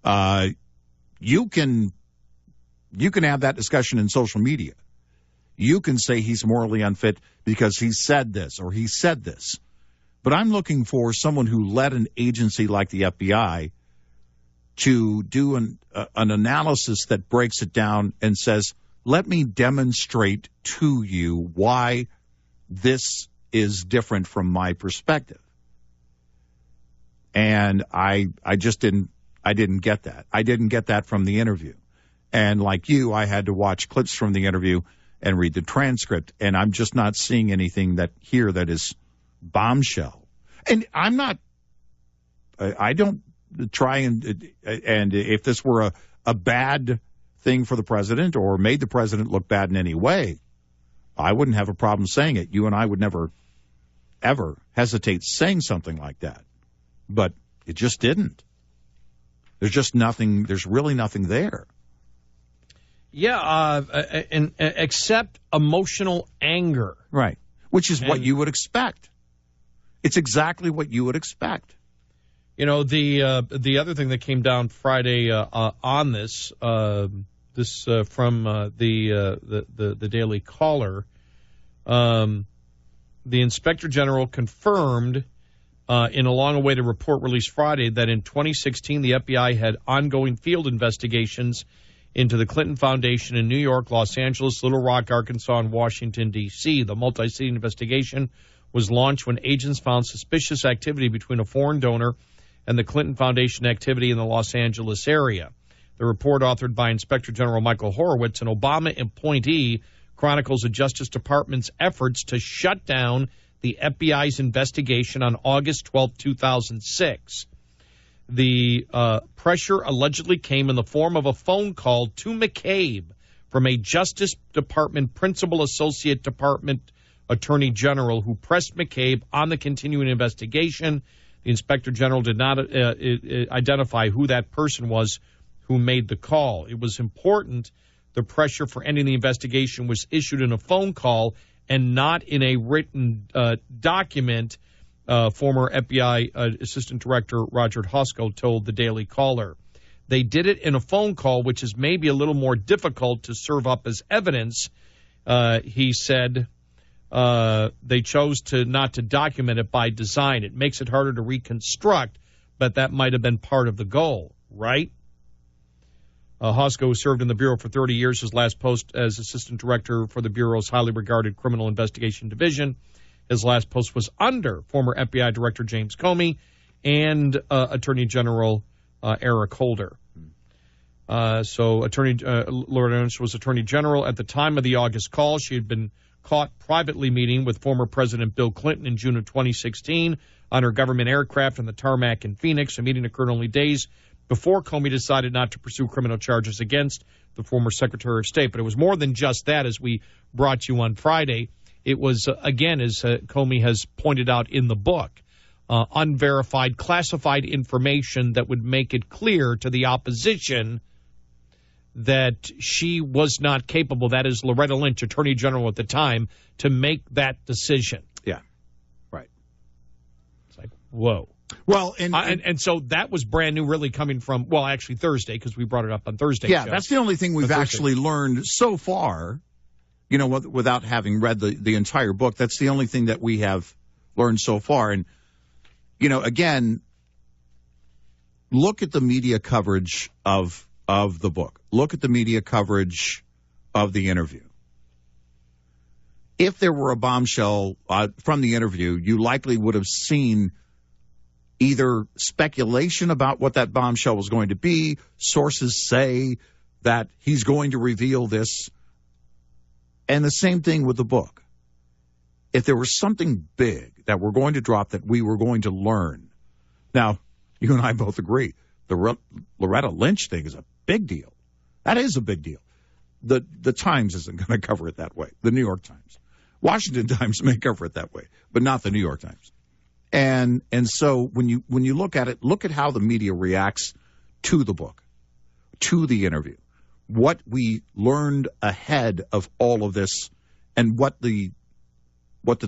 You can have that discussion in social media. You can say he's morally unfit because he said this or he said this. But I'm looking for someone who led an agency like the FBI to do an analysis that breaks it down and says, let me demonstrate to you why this is different from my perspective. And I didn't get that. I didn't get that from the interview. And like you, I had to watch clips from the interview and read the transcript. And I'm just not seeing anything that is bombshell. And I don't try and if this were a bad thing for the president or made the president look bad in any way, I wouldn't have a problem saying it. You and I would never, ever hesitate saying something like that. But it just didn't. There's just nothing. There's really nothing there. Yeah, and except emotional anger. Right, which is what you would expect. It's exactly what you would expect. The other thing that came down Friday on this from the Daily Caller, the Inspector General confirmed in a long-awaited report released Friday that in 2016 the FBI had ongoing field investigations into the Clinton Foundation in New York, Los Angeles, Little Rock, Arkansas, and Washington, D.C. The multi-city investigation was launched when agents found suspicious activity between a foreign donor and the Clinton Foundation activity in the Los Angeles area. The report, authored by Inspector General Michael Horowitz, an Obama appointee, chronicles the Justice Department's efforts to shut down the FBI's investigation on August 12, 2006. The pressure allegedly came in the form of a phone call to McCabe from a Justice Department Principal Associate Department Attorney General who pressed McCabe on the continuing investigation. The Inspector General did not identify who that person was who made the call. It was important the pressure for ending the investigation was issued in a phone call and not in a written document, former FBI Assistant Director Roger Hosco told the Daily Caller. They did it in a phone call, which is maybe a little more difficult to serve up as evidence. He said they chose not to document it by design. It makes it harder to reconstruct, but that might have been part of the goal, right? Hosko served in the Bureau for 30 years. His last post as assistant director for the Bureau's highly regarded Criminal Investigation Division. His last post was under former FBI Director James Comey and Attorney General Eric Holder. Loretta Lynch was Attorney General at the time of the August call. She had been caught privately meeting with former President Bill Clinton in June of 2016 on her government aircraft on the tarmac in Phoenix. A meeting occurred only days before Comey decided not to pursue criminal charges against the former Secretary of State. But it was more than just that, as we brought you on Friday. It was, again, as Comey has pointed out in the book, unverified, classified information that would make it clear to the opposition that she was not capable, that is Loretta Lynch, Attorney General at the time, to make that decision. Yeah, right. It's like, whoa. Well, and so that was brand new, really coming from, well, actually Thursday, because we brought it up on Thursday. Yeah, that's the only thing we've actually learned so far, you know, without having read the entire book. That's the only thing that we have learned so far. And, you know, again, look at the media coverage of the book. Look at the media coverage of the interview. If there were a bombshell from the interview, you likely would have seen either speculation about what that bombshell was going to be, sources say that he's going to reveal this, and the same thing with the book. If there was something big that we're going to drop that we were going to learn. Now, you and I both agree, the Loretta Lynch thing is a big deal. That is a big deal. The Times isn't going to cover it that way. The New York Times. Washington Times may cover it that way, but not the New York Times. And so when you look at it, look at how the media reacts to the book, to the interview, what we learned ahead of all of this, and what the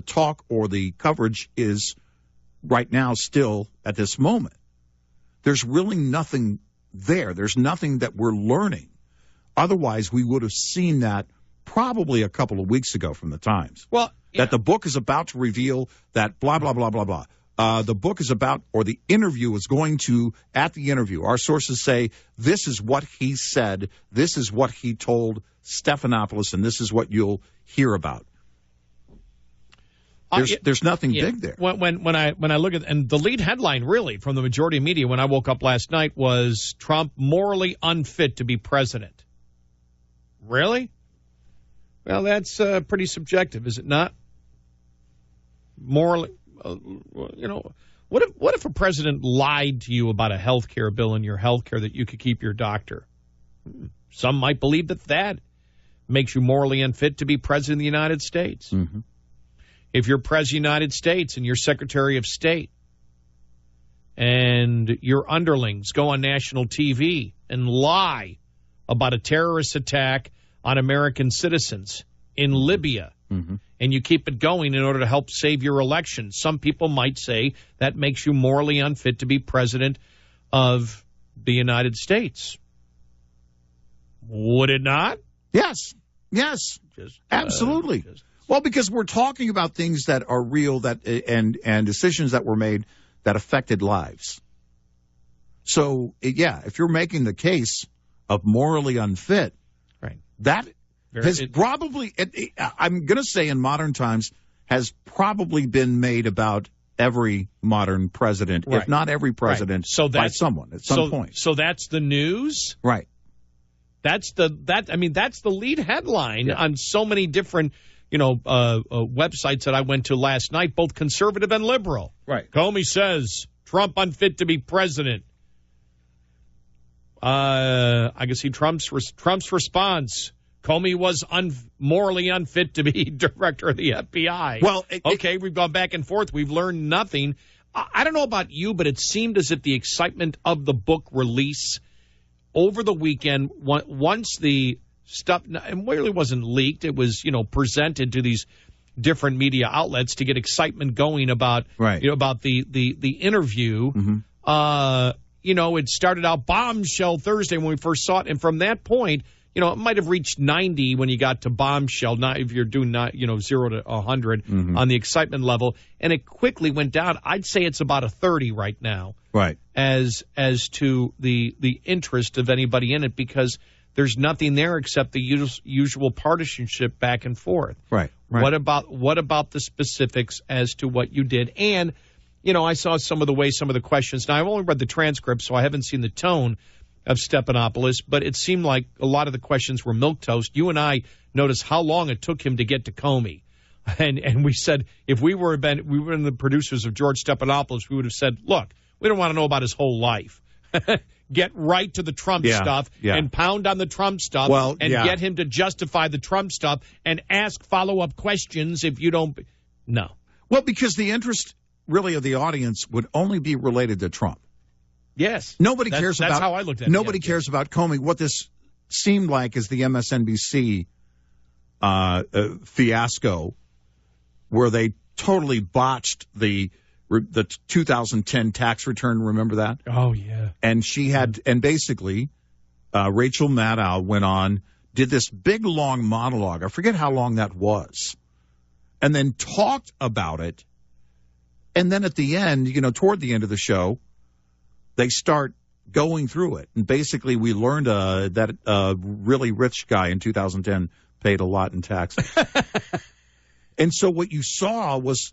talk or the coverage is right now still at this moment. There's really nothing there. There's nothing that we're learning. Otherwise, we would have seen that probably a couple of weeks ago from the Times. Well, yeah. That the book is about to reveal that blah, blah, blah, blah, blah. The book is about, or the interview is going to, at the interview, our sources say, this is what he said, this is what he told Stephanopoulos, and this is what you'll hear about. There's nothing big there. When I look at, and the lead headline really from the majority of media when I woke up last night was Trump morally unfit to be president. Really? Well, that's pretty subjective, is it not? Morally, what if a president lied to you about a health care bill in your health care that you could keep your doctor? Some might believe that makes you morally unfit to be president of the United States. Mm-hmm. If you're president of the United States and you're Secretary of State and your underlings go on national TV and lie about a terrorist attack on American citizens in Libya, mm-hmm. and you keep it going in order to help save your election, some people might say that makes you morally unfit to be president of the United States. Would it not? Yes. Absolutely. Well, because we're talking about things that are real, that and decisions that were made that affected lives. So, yeah, if you're making the case of morally unfit, right, that has probably, I'm going to say in modern times, has probably been made about every modern president, right, if not every president, so by someone at some point. So that's the news? Right. That's the lead headline on so many different websites that I went to last night, both conservative and liberal. Right. Comey says Trump unfit to be president. I can see Trump's response. Comey was morally unfit to be director of the FBI. Well, we've gone back and forth. We've learned nothing. I don't know about you, but it seemed as if the excitement of the book release over the weekend, once the stuff, it really wasn't leaked, it was, presented to these different media outlets to get excitement going about, right, about the interview. Mm-hmm. it started out bombshell Thursday when we first saw it. And from that point, it might have reached 90 when you got to bombshell, not if you're doing 0 to 100 on the excitement level. And it quickly went down. I'd say it's about a 30 right now. Right. As to the interest of anybody in it, because there's nothing there except the usual partisanship back and forth. Right. What about the specifics as to what you did? And, I saw some of the questions. Now, I've only read the transcript, so I haven't seen the tone of Stephanopoulos, but it seemed like a lot of the questions were milquetoast. You and I noticed how long it took him to get to Comey. And we said, if we were the producers of George Stephanopoulos, we would have said, look, we don't want to know about his whole life. Get right to the Trump stuff and pound on the Trump stuff get him to justify the Trump stuff and ask follow-up questions if you don't. No. Well, because the interest really of the audience would only be related to Trump. Yes. Nobody cares about. That's how I looked at it. Nobody cares about Comey. What this seemed like is the MSNBC fiasco, where they totally botched the 2010 tax return. Remember that? Oh yeah. And basically, Rachel Maddow went on, did this big long monologue. I forget how long that was, and then talked about it. And then at the end, toward the end of the show, they start going through it. And basically, we learned that a really rich guy in 2010 paid a lot in taxes. And so what you saw was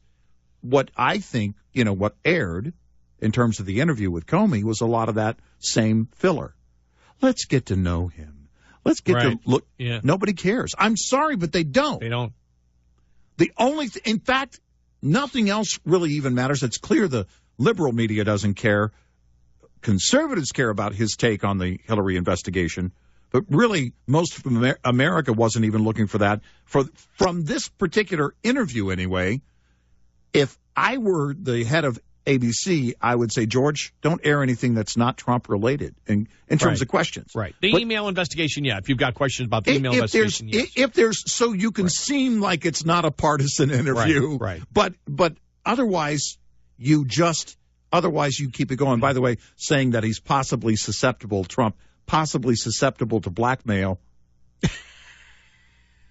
what I think, what aired in terms of the interview with Comey was a lot of that same filler. Let's get to know him. Let's get to look. Yeah. Nobody cares. I'm sorry, but they don't. They don't. The only in fact, nothing else really even matters. It's clear the liberal media doesn't care. Conservatives care about his take on the Hillary investigation, but really most of America wasn't even looking for that. From this particular interview anyway, if I were the head of ABC, I would say, George, don't air anything that's not Trump-related in terms of questions. Right. The email investigation, if you've got questions about the email investigation, yes. If there's, so you can seem like it's not a partisan interview. Right. But otherwise, you keep it going. By the way, saying that he's Trump, possibly susceptible to blackmail,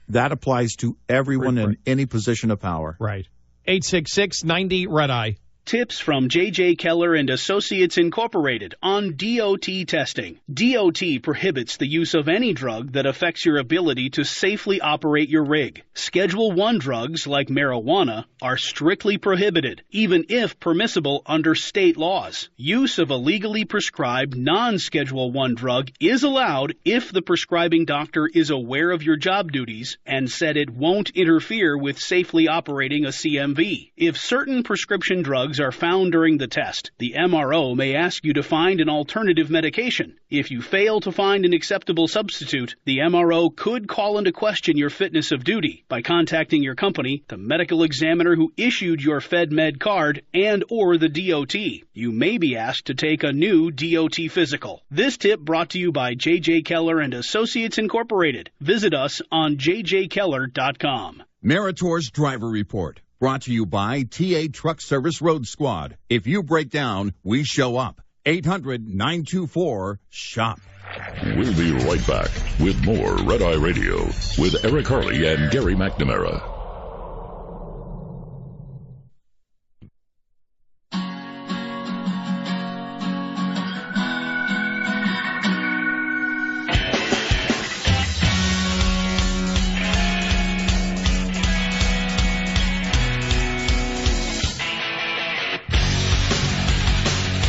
that applies to everyone in any position of power. Right. 866-90-RED-EYE. Tips from J.J. Keller and Associates Incorporated on DOT testing. DOT prohibits the use of any drug that affects your ability to safely operate your rig. Schedule 1 drugs like marijuana are strictly prohibited, even if permissible under state laws. Use of a legally prescribed non-Schedule 1 drug is allowed if the prescribing doctor is aware of your job duties and said it won't interfere with safely operating a CMV. If certain prescription drugs are found during the test, the MRO may ask you to find an alternative medication. If you fail to find an acceptable substitute, the MRO could call into question your fitness of duty by contacting your company, the medical examiner who issued your FedMed card, and or the DOT. You may be asked to take a new DOT physical. This tip brought to you by J.J. Keller and Associates Incorporated. Visit us on jjkeller.com. Meritor's Driver Report. Brought to you by TA Truck Service Road Squad. If you break down, we show up. 800-924-SHOP. We'll be right back with more Red Eye Radio with Eric Harley and Gary McNamara.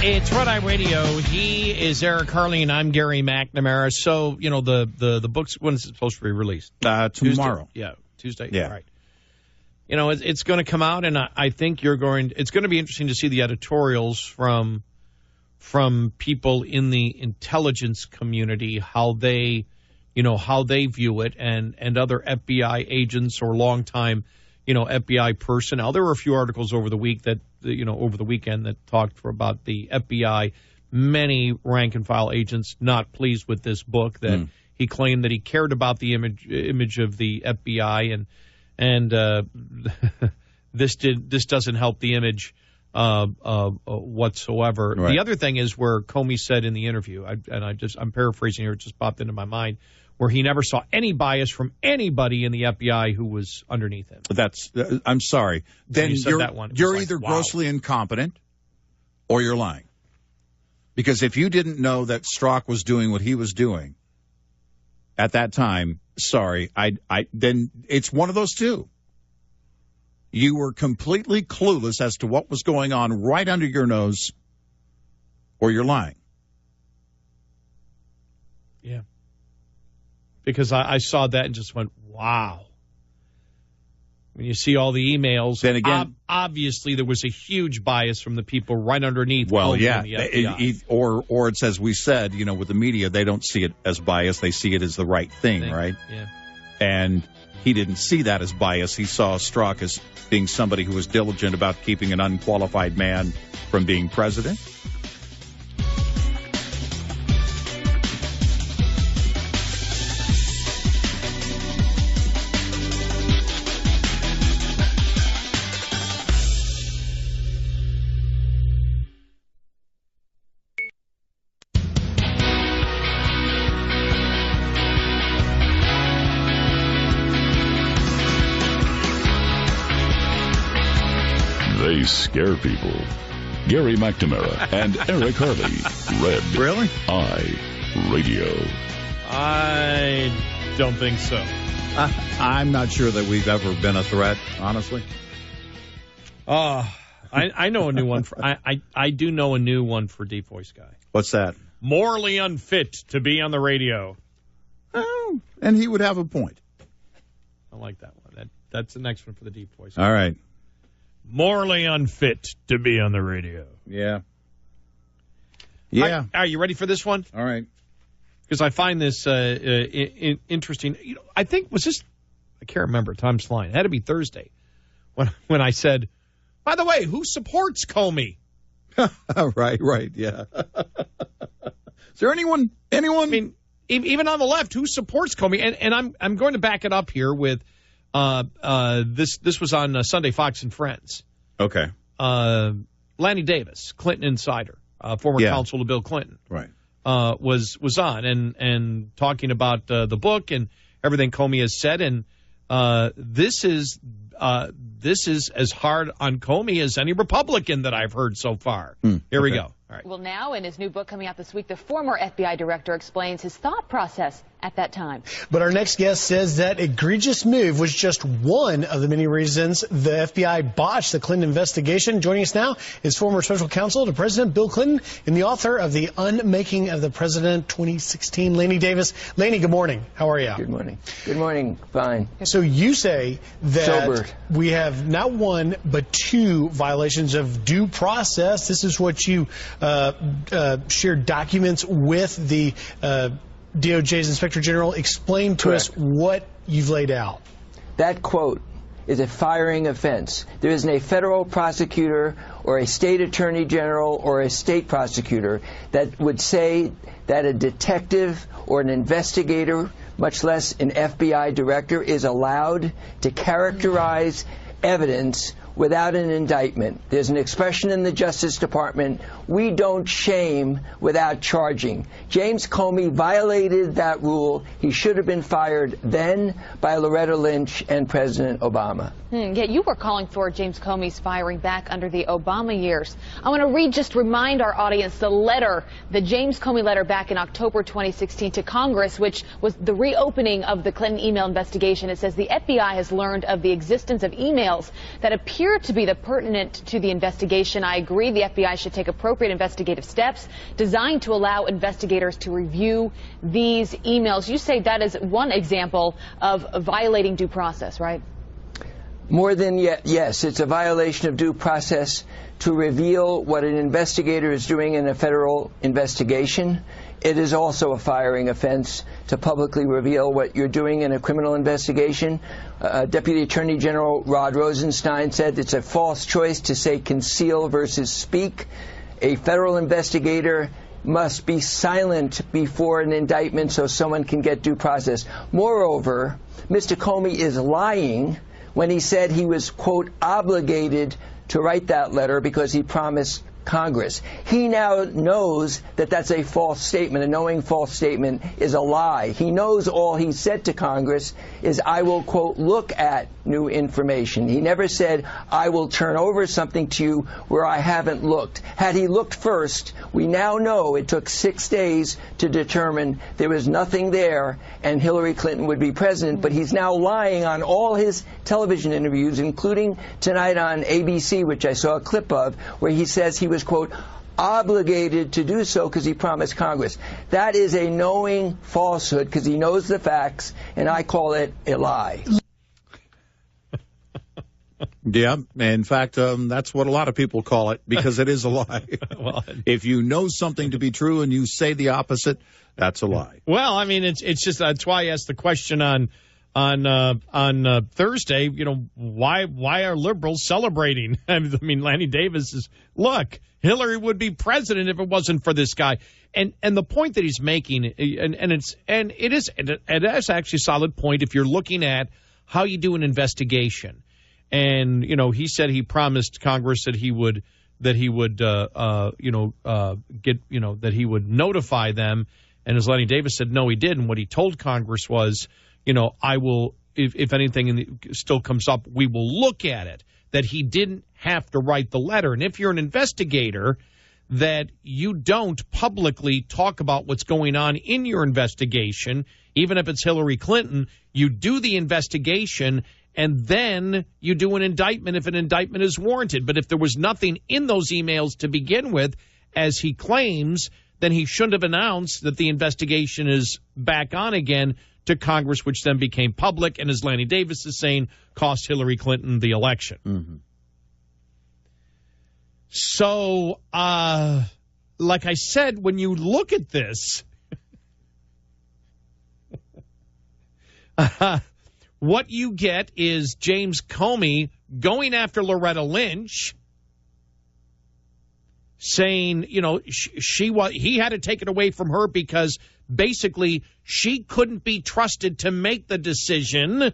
It's Red Eye Radio. He is Eric Harley, and I'm Gary McNamara. So, the book's, when is it supposed to be released? Tomorrow. Tuesday? Tuesday? Yeah. All right. It's going to come out, and I think it's going to be interesting to see the editorials from people in the intelligence community, how they view it, and other FBI agents or longtime, FBI personnel. There were a few articles over the week over the weekend that talked about the FBI. Many rank and file agents not pleased with this book, that he claimed that he cared about the image of the FBI, and this doesn't help the image whatsoever. Right. The other thing is where Comey said in the interview, I'm paraphrasing here, it just popped into my mind, where he never saw any bias from anybody in the FBI who was underneath him. I'm sorry. Then you said that one. You're like, either wow. grossly incompetent or you're lying. Because if you didn't know that Strzok was doing what he was doing at that time, sorry, then it's one of those two. You were completely clueless as to what was going on right under your nose, or you're lying. Yeah. Because I saw that and just went, wow. When you see all the emails, then again, obviously there was a huge bias from the people right underneath. Well, yeah, the FBI. or it's as we said, with the media, they don't see it as bias; they see it as the right thing, right? Yeah. And he didn't see that as bias. He saw Strzok as being somebody who was diligent about keeping an unqualified man from being president. They scare people. Gary McNamara and Eric Harley. Red Eye Radio. I don't think so. I'm not sure that we've ever been a threat, honestly. I know a new one. I do know a new one for Deep Voice Guy. What's that? Morally unfit to be on the radio. Oh, and he would have a point. I like that one. That's the next one for the Deep Voice Guy. All right. Morally unfit to be on the radio. Yeah. Yeah. Are you ready for this one? All right. Because I find this interesting. I think, I can't remember, time's flying. It had to be Thursday when I said, by the way, who supports Comey? Right, yeah. Is there anyone? I mean, even on the left, who supports Comey? And I'm going to back it up here with this was on Sunday, Fox and Friends. Okay. Lanny Davis, Clinton insider, former counsel to Bill Clinton. Right. Was on and talking about the book and everything Comey has said, and this is as hard on Comey as any Republican that I've heard so far. Here we go. All right. Well, now in his new book coming out this week, the former FBI director explains his thought process at that time. But our next guest says that egregious move was just one of the many reasons the FBI botched the Clinton investigation. Joining us now is former special counsel to President Bill Clinton and the author of The Unmaking of the President 2016, Lanny Davis. Lanny, good morning. How are you? Good morning. Good morning. Fine. So you say that Sobered. We have not one but two violations of due process. This is what you shared documents with the DOJ's Inspector General. Explain to us what you've laid out. That quote is a firing offense. There isn't a federal prosecutor or a state attorney general or a state prosecutor that would say that a detective or an investigator, much less an FBI director, is allowed to characterize evidence without an indictment. There's an expression in the Justice Department, we don't shame without charging. James Comey violated that rule. He should have been fired then by Loretta Lynch and President Obama. Yet you were calling for James Comey's firing back under the Obama years. I want to remind our audience the James Comey letter back in October 2016 to Congress, which was the reopening of the Clinton email investigation. It says the FBI has learned of the existence of emails that appear to be pertinent to the investigation. I agree the FBI should take appropriate investigative steps designed to allow investigators to review these emails. You say that is one example of violating due process, right? More than yes, it's a violation of due process to reveal what an investigator is doing in a federal investigation. It is also a firing offense to publicly reveal what you're doing in a criminal investigation. Deputy Attorney General Rod Rosenstein said it's a false choice to say conceal versus speak. A federal investigator must be silent before an indictment so someone can get due process. Moreover, Mr. Comey is lying when he said he was, quote, obligated to write that letter because he promised Congress. He now knows that that's a false statement. A knowing false statement is a lie. He knows all he said to Congress is, I will, quote, look at new information. He never said, I will turn over something to you where I haven't looked. Had he looked first, we now know it took 6 days to determine there was nothing there and Hillary Clinton would be president, but he's now lying on all his television interviews, including tonight on ABC, which I saw a clip of, where he says he was, quote, obligated to do so because he promised Congress. That is a knowing falsehood because he knows the facts, and I call it a lie. Yeah, in fact, that's what a lot of people call it, because it is a lie. Well, if you know something to be true and you say the opposite, that's a lie. Well, I mean, it's just that's why I asked the question on Thursday. You know, why are liberals celebrating? I mean, Lanny Davis is, look, Hillary would be president if it wasn't for this guy. And the point that he's making, it is actually a solid point if you're looking at how you do an investigation. And, you know, he said he promised Congress that he would that he would notify them. And as Lanny Davis said, no, he didn't. What he told Congress was, you know, I will, if anything still comes up, we will look at it. That he didn't have to write the letter. And if you're an investigator, that you don't publicly talk about what's going on in your investigation, even if it's Hillary Clinton, you do the investigation and then you do an indictment if an indictment is warranted. But if there was nothing in those emails to begin with, as he claims, then he shouldn't have announced that the investigation is back on again to Congress, which then became public, and as Lanny Davis is saying, cost Hillary Clinton the election. Mm-hmm. So, like I said, when you look at this, what you get is James Comey going after Loretta Lynch, saying, you know, he had to take it away from her because basically she couldn't be trusted to make the decision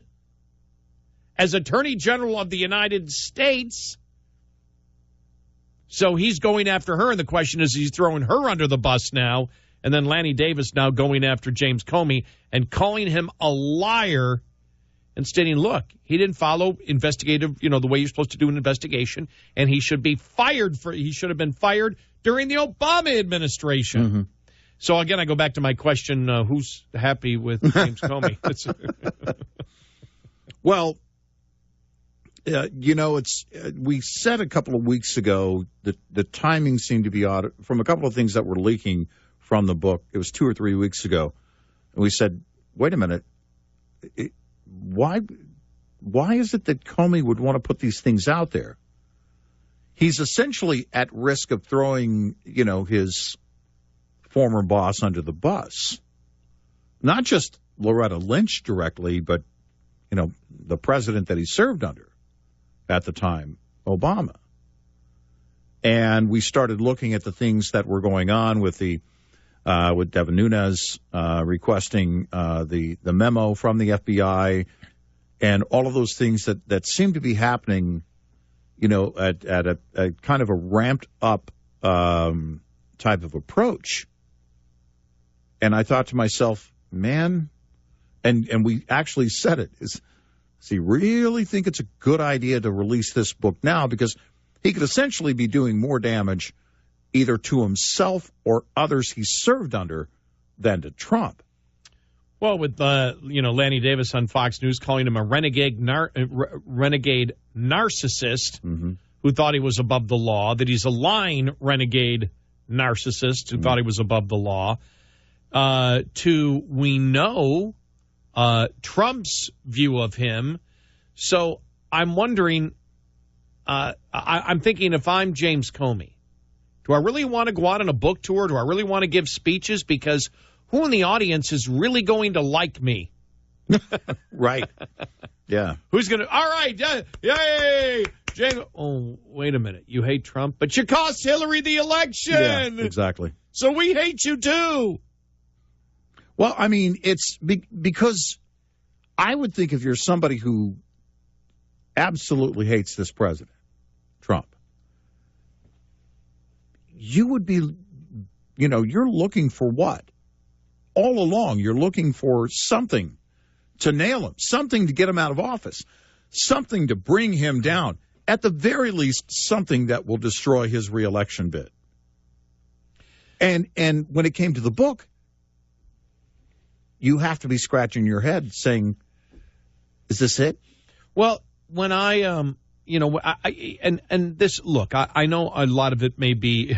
as Attorney General of the United States. So he's going after her, and the question is, he's throwing her under the bus now. And then Lanny Davis now going after James Comey and calling him a liar and stating, look, he didn't follow investigative, you know, the way you're supposed to do an investigation, and he should be fired he should have been fired during the Obama administration. Mm-hmm. So again, I go back to my question, who's happy with James Comey? Well, you know, we said a couple of weeks ago that the timing seemed to be odd from a couple of things that were leaking from the book. It was 2 or 3 weeks ago. And we said, wait a minute, why is it that Comey would want to put these things out there? He's essentially at risk of throwing, you know, his former boss under the bus. Not just Loretta Lynch directly, but, you know, the president that he served under at the time, Obama. And we started looking at the things that were going on with with Devin Nunes requesting the memo from the FBI and all of those things that seem to be happening, you know, at a kind of a ramped up type of approach. And I thought to myself, man, and we actually said it, does he really think it's a good idea to release this book now? Because he could essentially be doing more damage either to himself or others he served under than to Trump. Well, with Lanny Davis on Fox News calling him a renegade narcissist who thought he was above the law, that he's a lying renegade narcissist who thought he was above the law, we know Trump's view of him. So I'm wondering, I'm thinking, if I'm James Comey, do I really want to go out on a book tour? Do I really want to give speeches? Because who in the audience is really going to like me? Right. Yeah. Who's going to, all right, yay, James. Oh, wait a minute. You hate Trump, but you cost Hillary the election. Yeah, exactly. So we hate you too. Well, I mean, it's because I would think if you're somebody who absolutely hates this president, Trump, you would be, you're looking for what? All along, you're looking for something to nail him, something to get him out of office, something to bring him down. At the very least, something that will destroy his reelection bid. And when it came to the book, you have to be scratching your head saying, is this it? Well, when I know a lot of it may be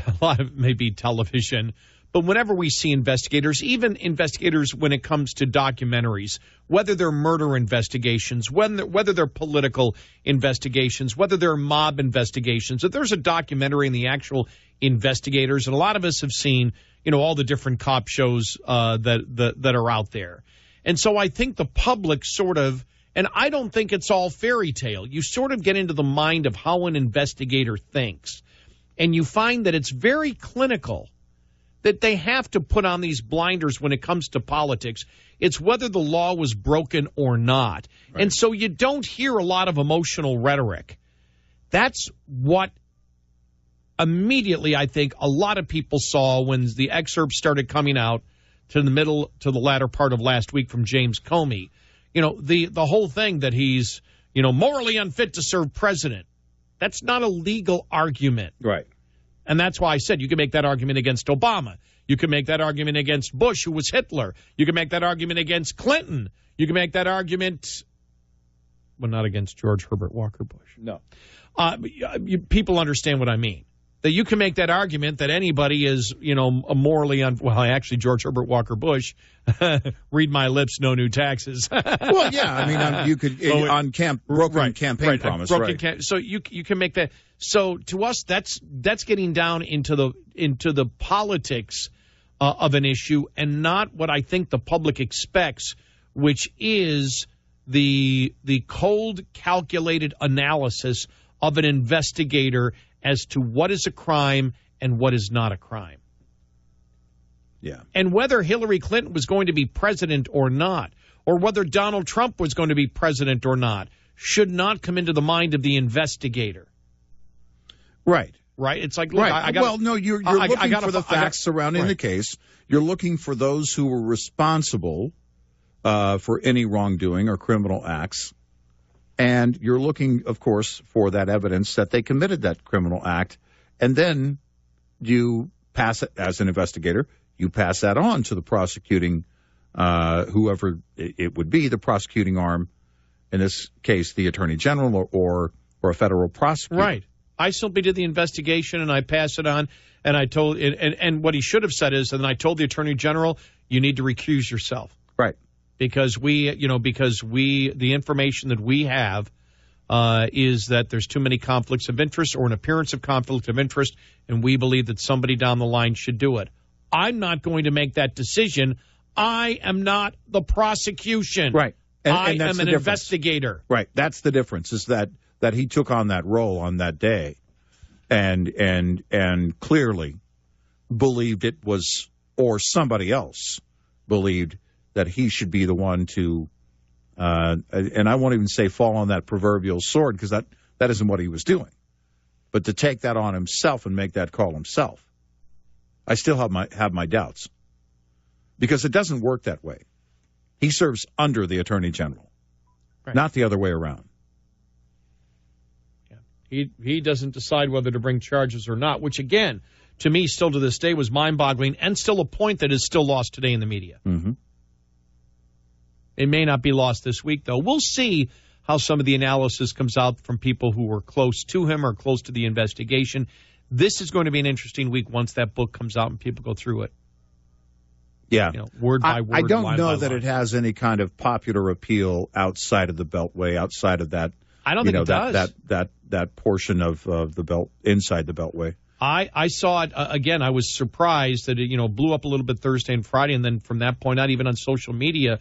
television, but whenever we see investigators, even investigators when it comes to documentaries, whether they're murder investigations, whether they're political investigations, whether they're mob investigations, if there's a documentary and the actual investigators, and a lot of us have seen, all the different cop shows that are out there. And so I think the public sort of, and I don't think it's all fairy tale. You sort of get into the mind of how an investigator thinks, and you find that it's very clinical, that they have to put on these blinders when it comes to politics. It's whether the law was broken or not. Right. And so you don't hear a lot of emotional rhetoric. That's what immediately I think a lot of people saw when the excerpts started coming out to the latter part of last week from James Comey. The whole thing that he's, morally unfit to serve president. That's not a legal argument. Right. And that's why I said you can make that argument against Obama. You can make that argument against Bush, who was Hitler. You can make that argument against Clinton. You can make that argument, well, not against George Herbert Walker Bush. No. People understand what I mean. That you can make that argument that anybody is, morally actually, George Herbert Walker Bush, read my lips, no new taxes. Well, yeah, I mean, you could, on broken campaign promise, right. So you can make that. So to us, that's getting down into the politics of an issue, and not what I think the public expects, which is the cold, calculated analysis of an investigator as to what is a crime and what is not a crime. Yeah. And whether Hillary Clinton was going to be president or not, or whether Donald Trump was going to be president or not, should not come into the mind of the investigator. Right. Right? It's like, look, right. You're looking for the facts surrounding the case. You're looking for those who were responsible for any wrongdoing or criminal acts. And you're looking, of course, for that evidence that they committed that criminal act. And then you pass it, as an investigator, you pass that on to the prosecuting, whoever it would be, the prosecuting arm, in this case, the attorney general or a federal prosecutor. Right. I simply did the investigation and I pass it on. And I told, and what he should have said is, and I told the attorney general, you need to recuse yourself. Right. Because the information that we have is that there's too many conflicts of interest or an appearance of conflict of interest, and we believe that somebody down the line should do it. I'm not going to make that decision. I am not the prosecution. Right. And I that's am an the investigator. Right. That's the difference, is that he took on that role on that day and clearly believed it was, or somebody else believed that he should be the one to, and I won't even say fall on that proverbial sword, because that isn't what he was doing. But to take that on himself and make that call himself, I still have my doubts, because it doesn't work that way. He serves under the attorney general, right, not the other way around. Yeah. He doesn't decide whether to bring charges or not, which again, to me, still to this day, was mind-boggling, and still a point that is still lost today in the media. Mm-hmm. It may not be lost this week, though. We'll see how some of the analysis comes out from people who were close to him or close to the investigation. This is going to be an interesting week once that book comes out and people go through it. Yeah. Word by word. I don't know that line. it has any kind of popular appeal outside of the Beltway, outside of that. I don't think it does. That portion of the belt, inside the Beltway. I saw it, again, I was surprised that it, blew up a little bit Thursday and Friday, and then from that point out, even on social media.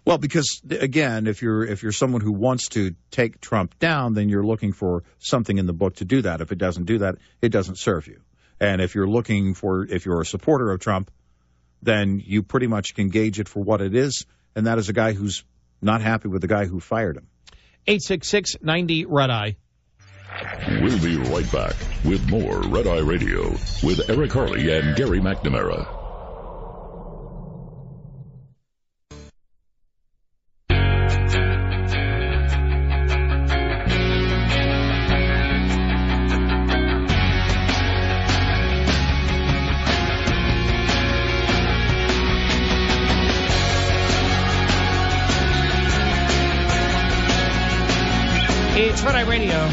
Well, because again, if you're someone who wants to take Trump down, then you're looking for something in the book to do that. If it doesn't do that, it doesn't serve you. And if you're a supporter of Trump, then you pretty much can gauge it for what it is, and that is a guy who's not happy with the guy who fired him. 866-90-RED-EYE. We'll be right back with more Red Eye Radio with Eric Harley and Gary McNamara. It's Red Eye Radio,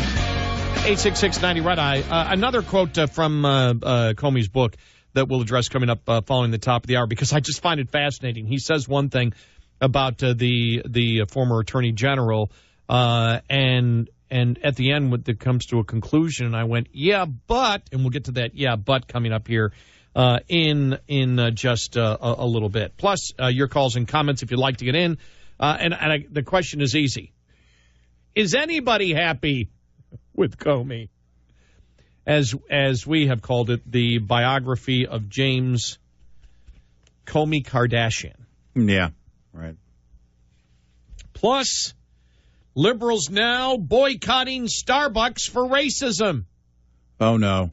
866-90-RED-EYE. Another quote from Comey's book that we'll address coming up following the top of the hour, because I just find it fascinating. He says one thing about the former attorney general, and at the end, when it comes to a conclusion, I went, yeah, but, and we'll get to that yeah, but coming up here in just a little bit. Plus, your calls and comments if you'd like to get in. The question is easy. Is anybody happy with Comey? As we have called it, the biography of James Comey Kardashian. Yeah, right. Plus, liberals now boycotting Starbucks for racism. Oh, no.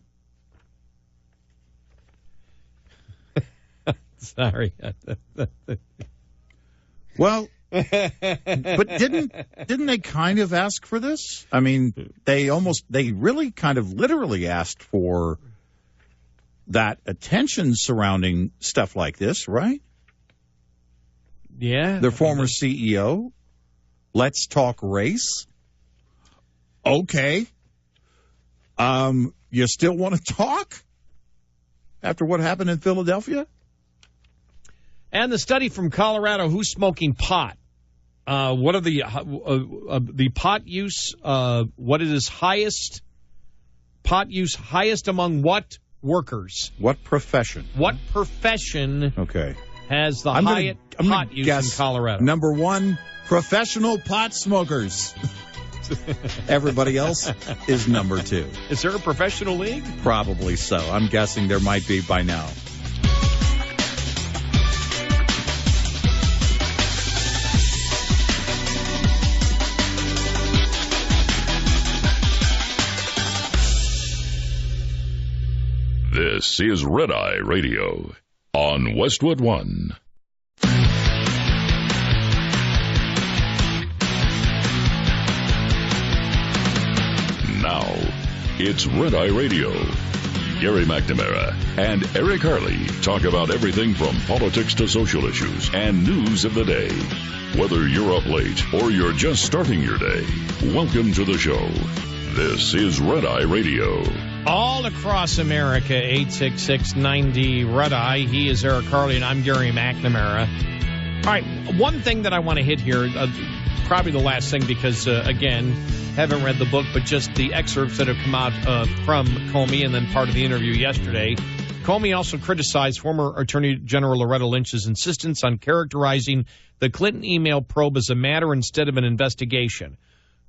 Sorry. Well, but didn't they kind of ask for this? I mean, they really kind of literally asked for that attention surrounding stuff like this, right? Yeah. Their former CEO. Let's talk race. Okay. You still want to talk after what happened in Philadelphia? And the study from Colorado, who's smoking pot? What are the pot use? What is highest? Pot use highest among what workers? What profession? What profession? Okay. Has the highest pot use in Colorado? Number one, professional pot smokers. Everybody else is number two. Is there a professional league? Probably so. I'm guessing there might be by now. This is Red Eye Radio on Westwood One. Now, it's Red Eye Radio. Gary McNamara and Eric Harley talk about everything from politics to social issues and news of the day. Whether you're up late or you're just starting your day, welcome to the show. This is Red Eye Radio. All across America, 866-90-RED-EYE. He is Eric Harley, and I'm Gary McNamara. All right, one thing that I want to hit here, probably the last thing because, again, haven't read the book, but just the excerpts that have come out from Comey and then part of the interview yesterday. Comey also criticized former Attorney General Loretta Lynch's insistence on characterizing the Clinton email probe as a matter instead of an investigation.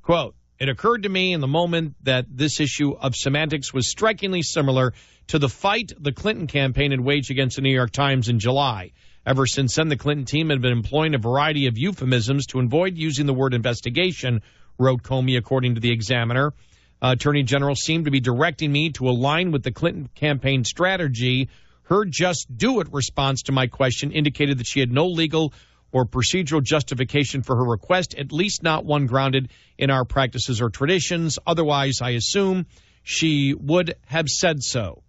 Quote, "It occurred to me in the moment that this issue of semantics was strikingly similar to the fight the Clinton campaign had waged against the New York Times in July. Ever since then, the Clinton team had been employing a variety of euphemisms to avoid using the word investigation," wrote Comey, according to the Examiner. Attorney General seemed to be directing me to align with the Clinton campaign strategy. Her "just do it" response to my question indicated that she had no legal or procedural justification for her request, at least not one grounded in our practices or traditions. Otherwise, I assume she would have said so.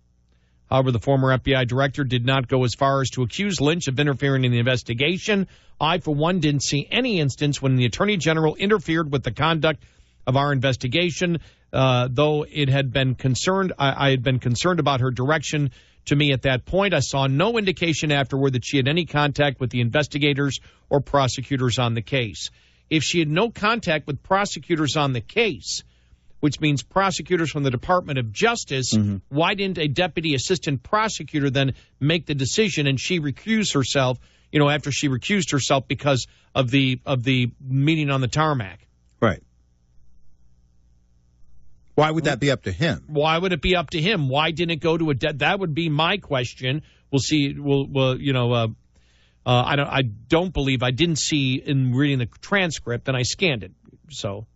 However, the former FBI director did not go as far as to accuse Lynch of interfering in the investigation. I, for one, didn't see any instance when the Attorney General interfered with the conduct of our investigation, though it had been concerned. I had been concerned about her direction to me at that point. I saw no indication afterward that she had any contact with the investigators or prosecutors on the case. If she had no contact with prosecutors on the case, which means prosecutors from the Department of Justice, why didn't a deputy assistant prosecutor then make the decision and she recused herself, after she recused herself because of the meeting on the tarmac? Right. Why would that be up to him? Why would it be up to him? Why didn't it go to a that would be my question. We'll see. I don't believe I didn't see in reading the transcript, and I scanned it. So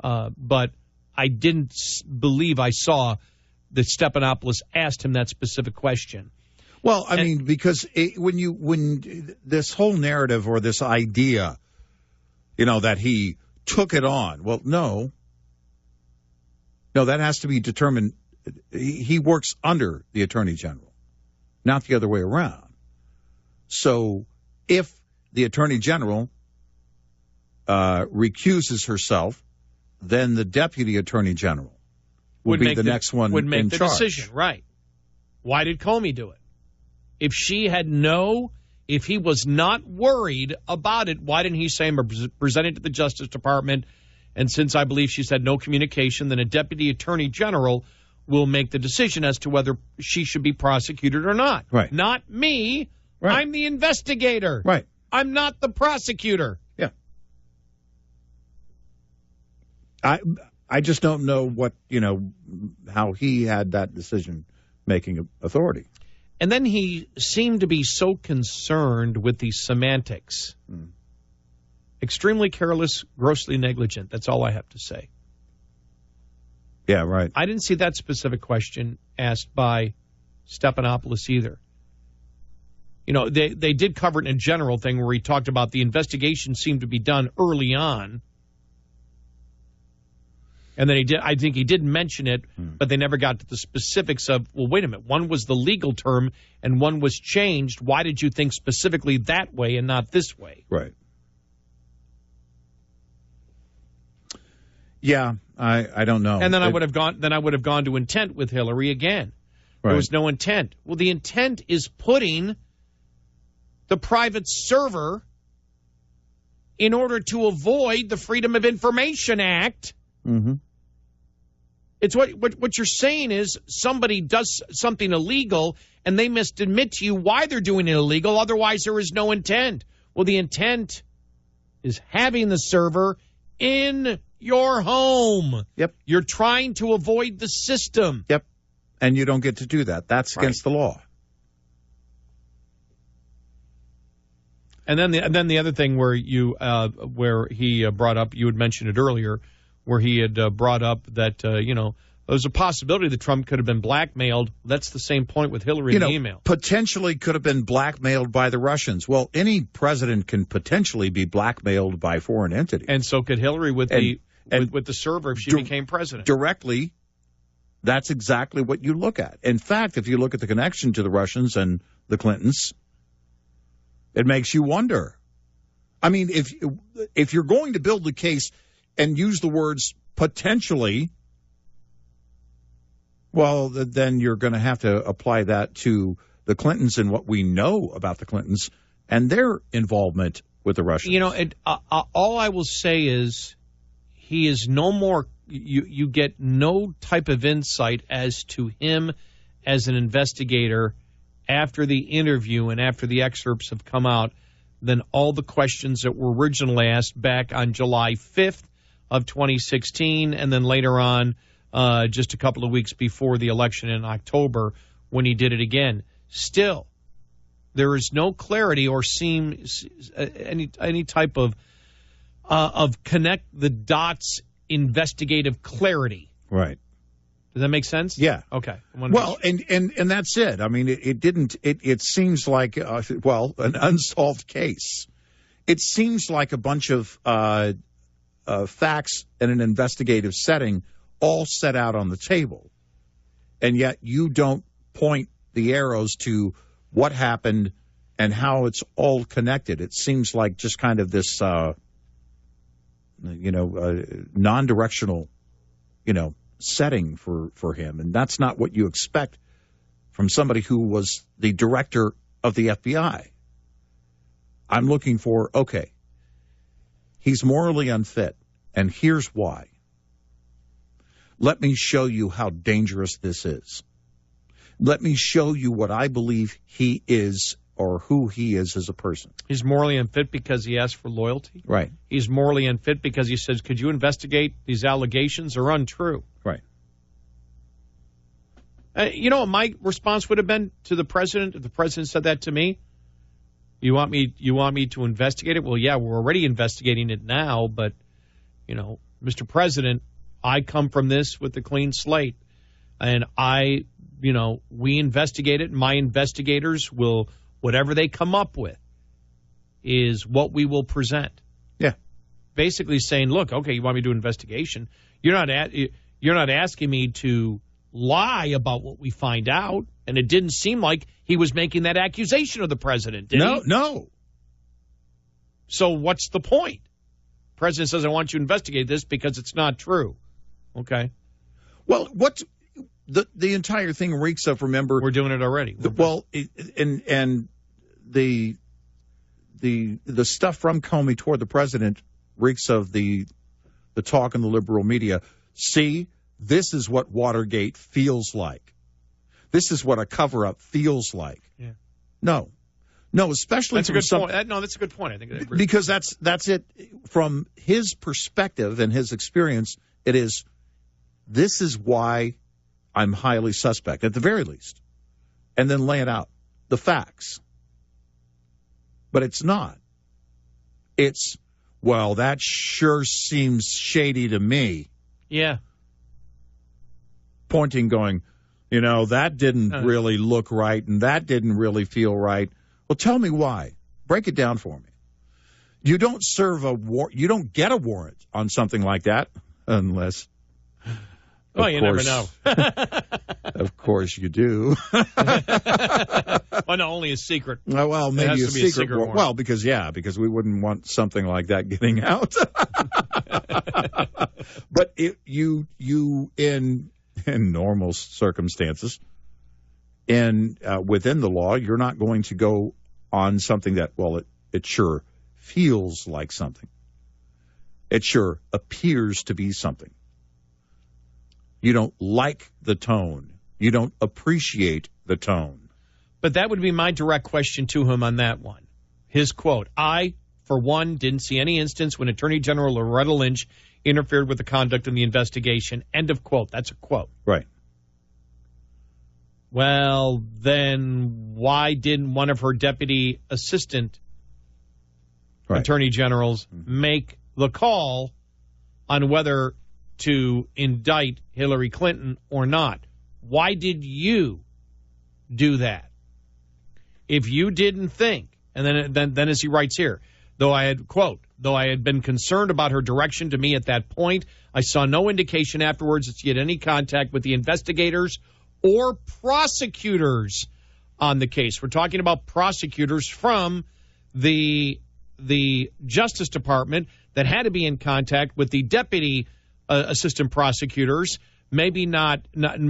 But I didn't believe I saw that Stephanopoulos asked him that specific question. Well, I mean, because when this whole narrative or this idea, that he took it on, well, no, that has to be determined. He works under the Attorney General, not the other way around. So if the Attorney General recuses herself, then the Deputy Attorney General would be the next one would make in the charge. Decision, right? Why did Comey do it? If he was not worried about it, why didn't he say, present it to the Justice Department? And since I believe she said no communication, then a Deputy Attorney General will make the decision as to whether she should be prosecuted or not. Right. Not me. Right. I'm the investigator. Right. I'm not the prosecutor. Yeah. I just don't know how he had that decision-making authority. And then he seemed to be so concerned with the semantics. Extremely careless, grossly negligent. That's all I have to say. Yeah, right. I didn't see that specific question asked by Stephanopoulos either. They did cover it in a general thing where he talked about the investigation seemed to be done early on. And then I think he did mention it, but they never got to the specifics of, well, wait a minute, one was the legal term and one was changed. Why did you think specifically that way and not this way? Right. Yeah, I don't know. And then I would have gone to intent with Hillary again. Right. There was no intent. Well, the intent is putting the private server in order to avoid the Freedom of Information Act. Mm-hmm. It's what you're saying is somebody does something illegal and they must admit to you why they're doing it illegal. Otherwise, there is no intent. Well, the intent is having the server in your home. Yep. You're trying to avoid the system. Yep. And you don't get to do that. That's against the law. And then the other thing where he brought up, you had mentioned it earlier, where he had brought up that, there's a possibility that Trump could have been blackmailed. That's the same point with Hillary in the email. Potentially could have been blackmailed by the Russians. Well, any president can potentially be blackmailed by foreign entities. And so could Hillary with the server if she became president. Directly, that's exactly what you look at. In fact, if you look at the connection to the Russians and the Clintons, it makes you wonder. I mean, if you're going to build the case and use the words potentially, well, then you're going to have to apply that to the Clintons and what we know about the Clintons and their involvement with the Russians. All I will say is he is no more, you get no type of insight as to him as an investigator after the interview and after the excerpts have come out than all the questions that were originally asked back on July 5th of 2016 and then later on just a couple of weeks before the election in October when he did it again. Still, there is no clarity or any type of connect the dots investigative clarity. Right. Does that make sense? Yeah. Okay. Well, and that's it. I mean, it seems like, an unsolved case. It seems like a bunch of facts in an investigative setting all set out on the table. And yet you don't point the arrows to what happened and how it's all connected. It seems like just kind of this, non-directional, setting for him. And that's not what you expect from somebody who was the director of the FBI. I'm looking for, he's morally unfit, and here's why. Let me show you how dangerous this is. Let me show you what I believe he is or who he is as a person. He's morally unfit because he asked for loyalty? Right. He's morally unfit because he says, could you investigate these allegations are untrue? Right. What my response would have been to the president if the president said that to me? You want me to investigate it? Well, yeah, we're already investigating it now, but, Mr. President, I come from this with a clean slate, and we investigate it. My investigators will, whatever they come up with, is what we will present. Yeah. Basically saying, look, okay, you want me to do an investigation? You're not asking me to lie about what we find out, and it didn't seem like he was making that accusation of the president, did he? No. So what's the point? The president says, I want you to investigate this because it's not true. Okay. Well, what's the entire thing reeks of, remember? We're doing it already. And the stuff from Comey toward the president reeks of the talk in the liberal media. See, this is what Watergate feels like. This is what a cover-up feels like. Yeah. No, especially that's a good point. No, that's a good point. I think I agree. Because that's it. From his perspective and his experience, it is, this is why I'm highly suspect, at the very least. And then lay it out, the facts. But it's not. It's, well, that sure seems shady to me. Yeah. Pointing, going, that didn't really look right, and that didn't really feel right. Well, tell me why. Break it down for me. You don't serve you don't get a warrant on something like that unless. Well, you never know. Of course you do. Well, no, only a secret. Well, maybe a secret warrant. Well, because we wouldn't want something like that getting out. But you in normal circumstances, within the law, you're not going to go on something that, well, it sure feels like something. It sure appears to be something. You don't like the tone. You don't appreciate the tone. But that would be my direct question to him on that one. His quote, I, for one, didn't see any instance when Attorney General Loretta Lynch interfered with the conduct in the investigation. End of quote. That's a quote. Right. Well, then why didn't one of her deputy assistant attorney generals make the call on whether to indict Hillary Clinton or not? Why did you do that? If you didn't think, and then as he writes here, though I had been concerned about her direction to me at that point, I saw no indication afterwards that she had any contact with the investigators or prosecutors on the case. We're talking about prosecutors from the Justice Department that had to be in contact with the deputy assistant prosecutors. Maybe not after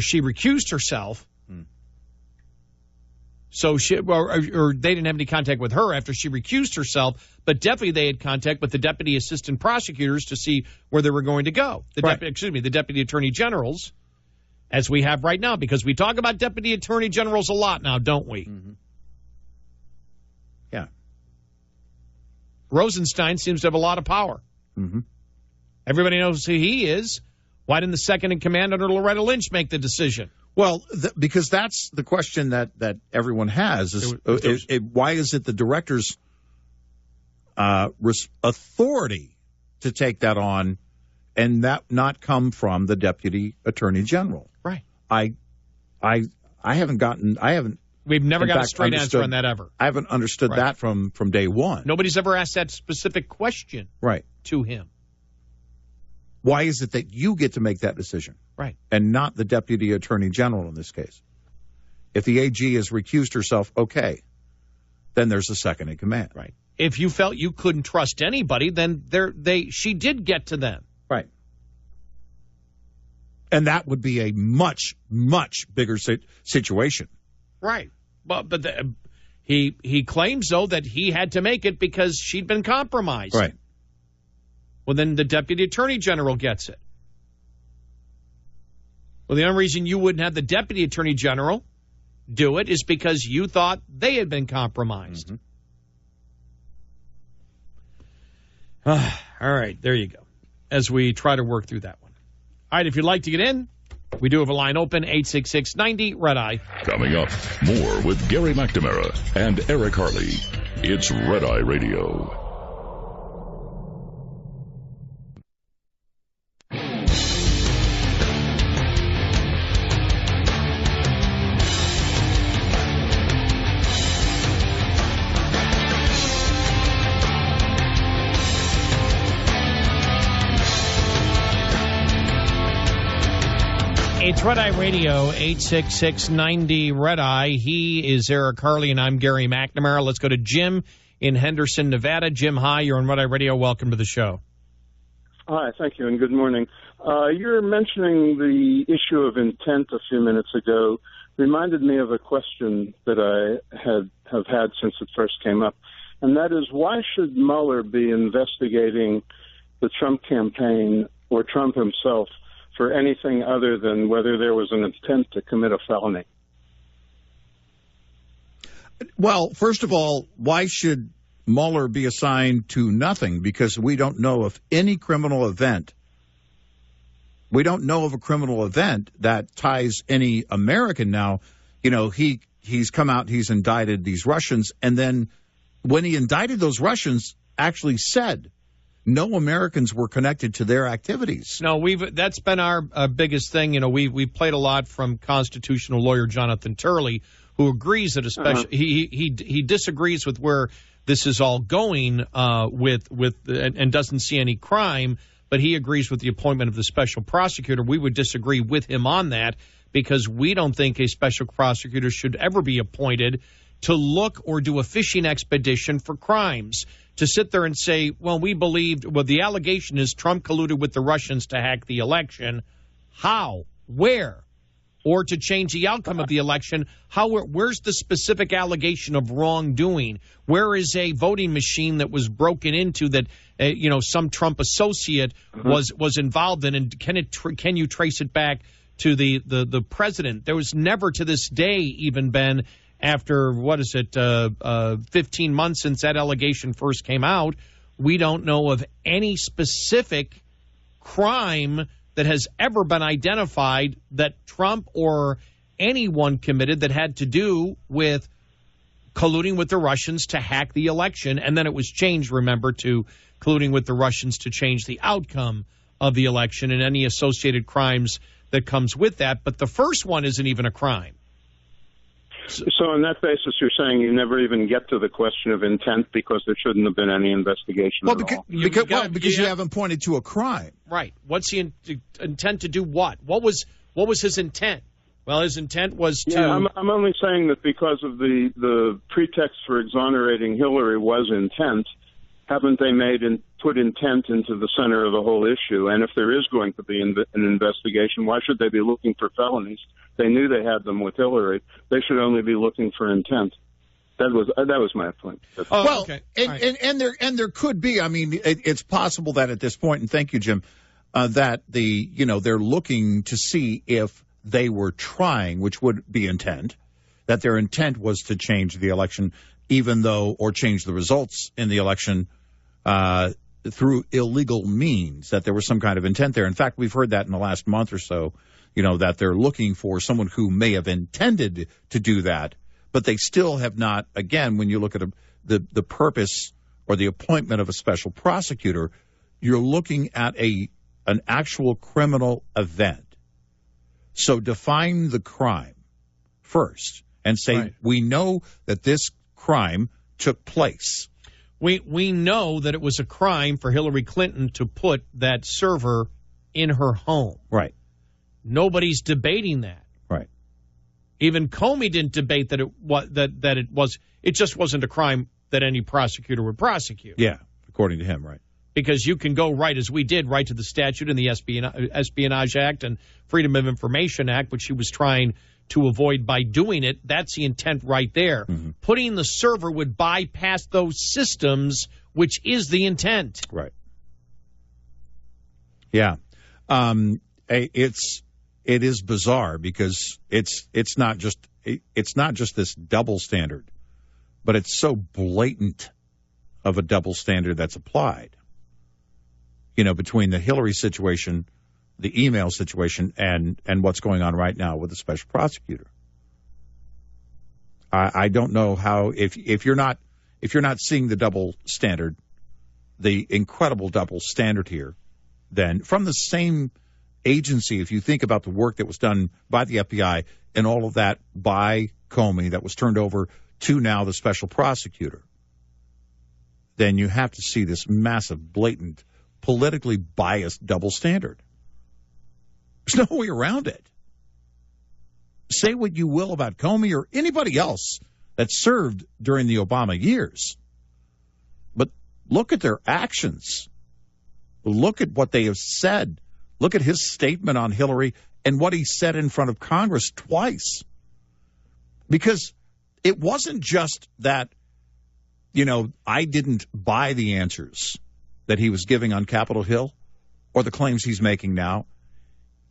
she recused herself. So or they didn't have any contact with her after she recused herself, but definitely they had contact with the deputy assistant prosecutors to see where they were going to go. The deputy attorney generals, as we have right now, because we talk about deputy attorney generals a lot now, don't we? Mm-hmm. Yeah. Rosenstein seems to have a lot of power. Mm-hmm. Everybody knows who he is. Why didn't the second in command under Loretta Lynch make the decision? Well, because that's the question that everyone has. Why is it the director's authority to take that on and that not come from the deputy attorney general? Right. We've never got a straight answer on that ever. I haven't understood that from day one. Nobody's ever asked that specific question to him. Why is it that you get to make that decision? Right. And not the deputy attorney general in this case? If the AG has recused herself, okay, then there's a second in command. Right. If you felt you couldn't trust anybody, then she did get to them. Right. And that would be a much, much bigger situation. Right. But he claims, though, that he had to make it because she'd been compromised. Right. Well, then the deputy attorney general gets it. Well, the only reason you wouldn't have the deputy attorney general do it is because you thought they had been compromised. Mm-hmm. All right, there you go. As we try to work through that one. All right, if you'd like to get in, we do have a line open, 866-90-RED-EYE. Coming up, more with Gary McNamara and Eric Harley. It's Red Eye Radio. It's Red Eye Radio, 866-90-RED-EYE. He is Eric Harley, and I'm Gary McNamara. Let's go to Jim in Henderson, Nevada. Jim, hi. You're on Red Eye Radio. Welcome to the show. Hi, thank you, and good morning. You're mentioning the issue of intent a few minutes ago. Reminded me of a question that I have had since it first came up, and that is, why should Mueller be investigating the Trump campaign or Trump himself for anything other than whether there was an intent to commit a felony? Well, first of all, why should Mueller be assigned to nothing? Because we don't know of any criminal event. We don't know of a criminal event that ties any American. Now, you know, he's come out, he's indicted these Russians, and then when he indicted those Russians, actually said no Americans were connected to their activities. No, that's been our biggest thing. You know, we've played a lot from constitutional lawyer Jonathan Turley, who agrees that he disagrees with where this is all going and doesn't see any crime, but he agrees with the appointment of the special prosecutor. We would disagree with him on that because we don't think a special prosecutor should ever be appointed to look or do a fishing expedition for crimes. To sit there and say, well, the allegation is Trump colluded with the Russians to hack the election. How? Where? Or to change the outcome of the election. Where's the specific allegation of wrongdoing? Where is a voting machine that was broken into that, some Trump associate was involved in? And can you trace it back to the president? There was never to this day even been, after, 15 months since that allegation first came out, we don't know of any specific crime that has ever been identified that Trump or anyone committed that had to do with colluding with the Russians to hack the election. And then it was changed, remember, to colluding with the Russians to change the outcome of the election and any associated crimes that comes with that. But the first one isn't even a crime. So on that basis, you're saying you never even get to the question of intent because there shouldn't have been any investigation at all? Because you haven't pointed to a crime. Right. What's the intent to do what? What was his intent? Well, his intent was to... Yeah, I'm only saying that because of the pretext for exonerating Hillary was intent, haven't they put intent into the center of the whole issue? And if there is going to be an investigation, why should they be looking for felonies? They knew they had them with Hillary. They should only be looking for intent. That was my point. Okay. And there could be. I mean, it's possible that at this point, and thank you, Jim, that they're looking to see if they were trying, which would be intent, that their intent was to change the election, or change the results in the election through illegal means, that there was some kind of intent there. In fact, we've heard that in the last month or so, that they're looking for someone who may have intended to do that, but they still have not. Again, when you look at the purpose or the appointment of a special prosecutor, you're looking at an actual criminal event. So define the crime first and say, right, we know that this crime took place. We know that it was a crime for Hillary Clinton to put that server in her home. Right. Nobody's debating that. Right. Even Comey didn't debate that it just wasn't a crime that any prosecutor would prosecute. Yeah, according to him, right. Because you can go right, as we did, right to the statute in the Espionage Act and Freedom of Information Act, which he was trying to avoid by doing it. That's the intent right there. Mm-hmm. Putting the server would bypass those systems, which is the intent. Right. Yeah. It is bizarre because it's not just this double standard, but it's so blatant of a double standard that's applied. Between the Hillary situation, the email situation, and what's going on right now with the special prosecutor. I don't know how, if you're not if you're not seeing the double standard, the incredible double standard here, then from the same agency, if you think about the work that was done by the FBI and all of that by Comey that was turned over to now the special prosecutor, then you have to see this massive, blatant, politically biased double standard. There's no way around it. Say what you will about Comey or anybody else that served during the Obama years, but look at their actions. Look at what they have said. Look at his statement on Hillary and what he said in front of Congress twice. Because it wasn't just that, I didn't buy the answers that he was giving on Capitol Hill or the claims he's making now.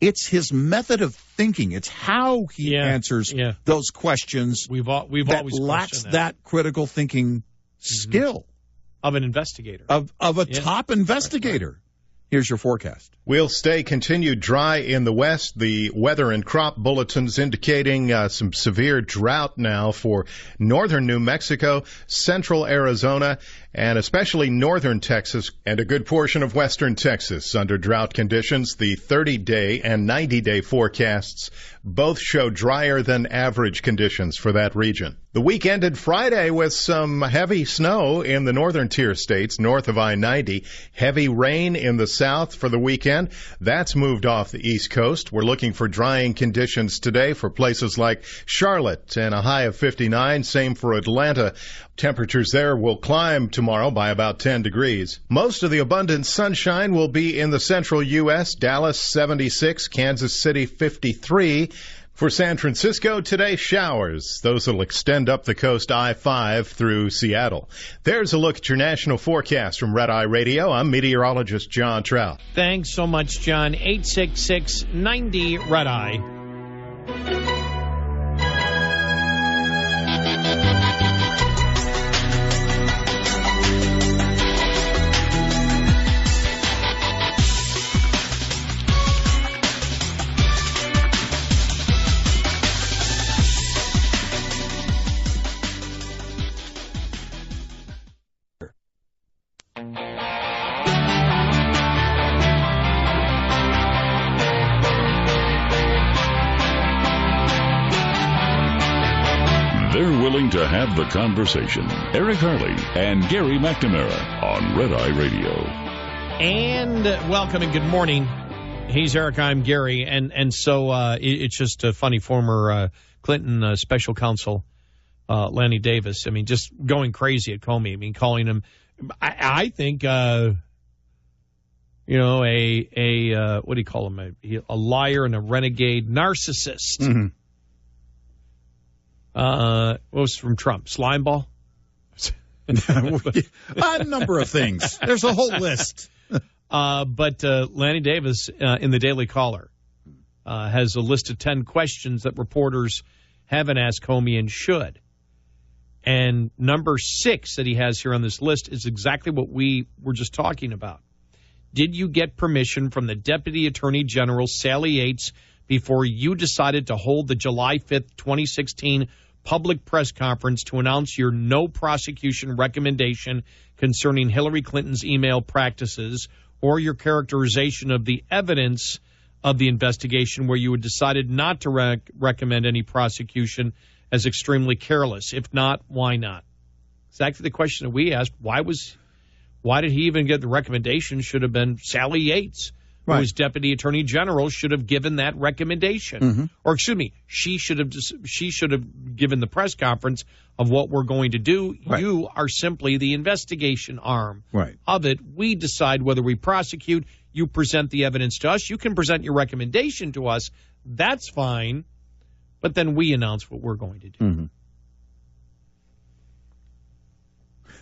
It's his method of thinking. It's how he answers those questions. We've always lacks that critical thinking skill of an investigator, of a top investigator. Right. Here's your forecast. We'll stay continued dry in the west. The weather and crop bulletins indicating some severe drought now for northern New Mexico, central Arizona, and especially northern Texas and a good portion of western Texas under drought conditions. The 30-day and 90-day forecasts both show drier than average conditions for that region. The week ended Friday with some heavy snow in the northern tier states north of I-90. Heavy rain in the south for the weekend. That's moved off the East Coast. We're looking for drying conditions today for places like Charlotte and a high of 59. Same for Atlanta. Temperatures there will climb tomorrow by about 10 degrees. Most of the abundant sunshine will be in the central U.S. Dallas 76, Kansas City 53. For San Francisco, today, showers. Those will extend up the coast I-5 through Seattle. There's a look at your national forecast from Red Eye Radio. I'm meteorologist John Trout. Thanks so much, John. 866-90-RED-EYE. To have the conversation. Eric Harley and Gary McNamara on Red Eye Radio. And welcome and good morning. He's Eric, I'm Gary. And so it's just a funny, former Clinton special counsel, Lanny Davis. I mean, just going crazy at Comey. I mean, calling him, I think, what do you call him? A liar and a renegade narcissist. Mm-hmm. What was from Trump? Slimeball? A number of things. There's a whole list. But Lanny Davis in the Daily Caller has a list of 10 questions that reporters haven't asked Comey and should. And number 6 that he has here on this list is exactly what we were just talking about. Did you get permission from the Deputy Attorney General, Sally Yates, before you decided to hold the July 5th, 2016 public press conference to announce your no prosecution recommendation concerning Hillary Clinton's email practices, or your characterization of the evidence of the investigation where you had decided not to recommend any prosecution as extremely careless? If not, why not? Exactly the question that we asked. Why did he even get the recommendation? Should have been Sally Yates, who was Deputy Attorney General, should have given that recommendation. Mm-hmm. Or, excuse me, she should have given the press conference of what we're going to do. Right. You are simply the investigation arm of it. We decide whether we prosecute. You present the evidence to us. You can present your recommendation to us. That's fine. But then we announce what we're going to do. Mm-hmm.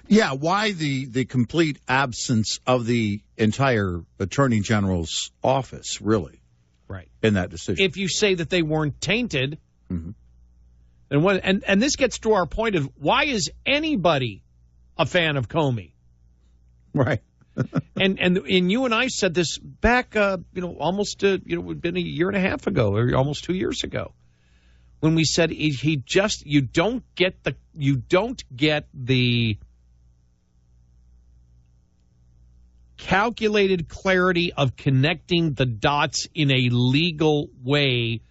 Yeah, why the complete absence of the entire Attorney General's office, really, in that decision? If you say that they weren't tainted, mm-hmm. and this gets to our point of why is anybody a fan of Comey? Right. and you and I said this back, almost, it had been a year and a half ago, or almost 2 years ago, when we said you don't get the calculated clarity of connecting the dots in a legal way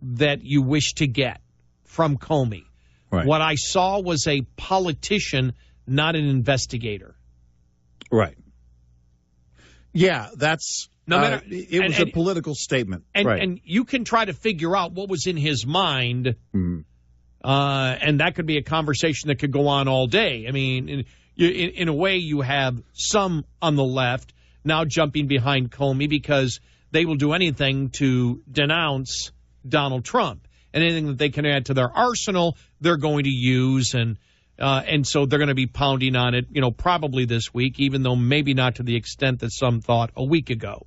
that you wish to get from Comey. Right. What I saw was a politician, not an investigator. Right. Yeah, that's No matter, it was a political statement. And you can try to figure out what was in his mind, and that could be a conversation that could go on all day. I mean, in a way, you have some on the left now jumping behind Comey because they will do anything to denounce Donald Trump. And anything that they can add to their arsenal, they're going to use, and so they're going to be pounding on it, probably this week, even though maybe not to the extent that some thought a week ago.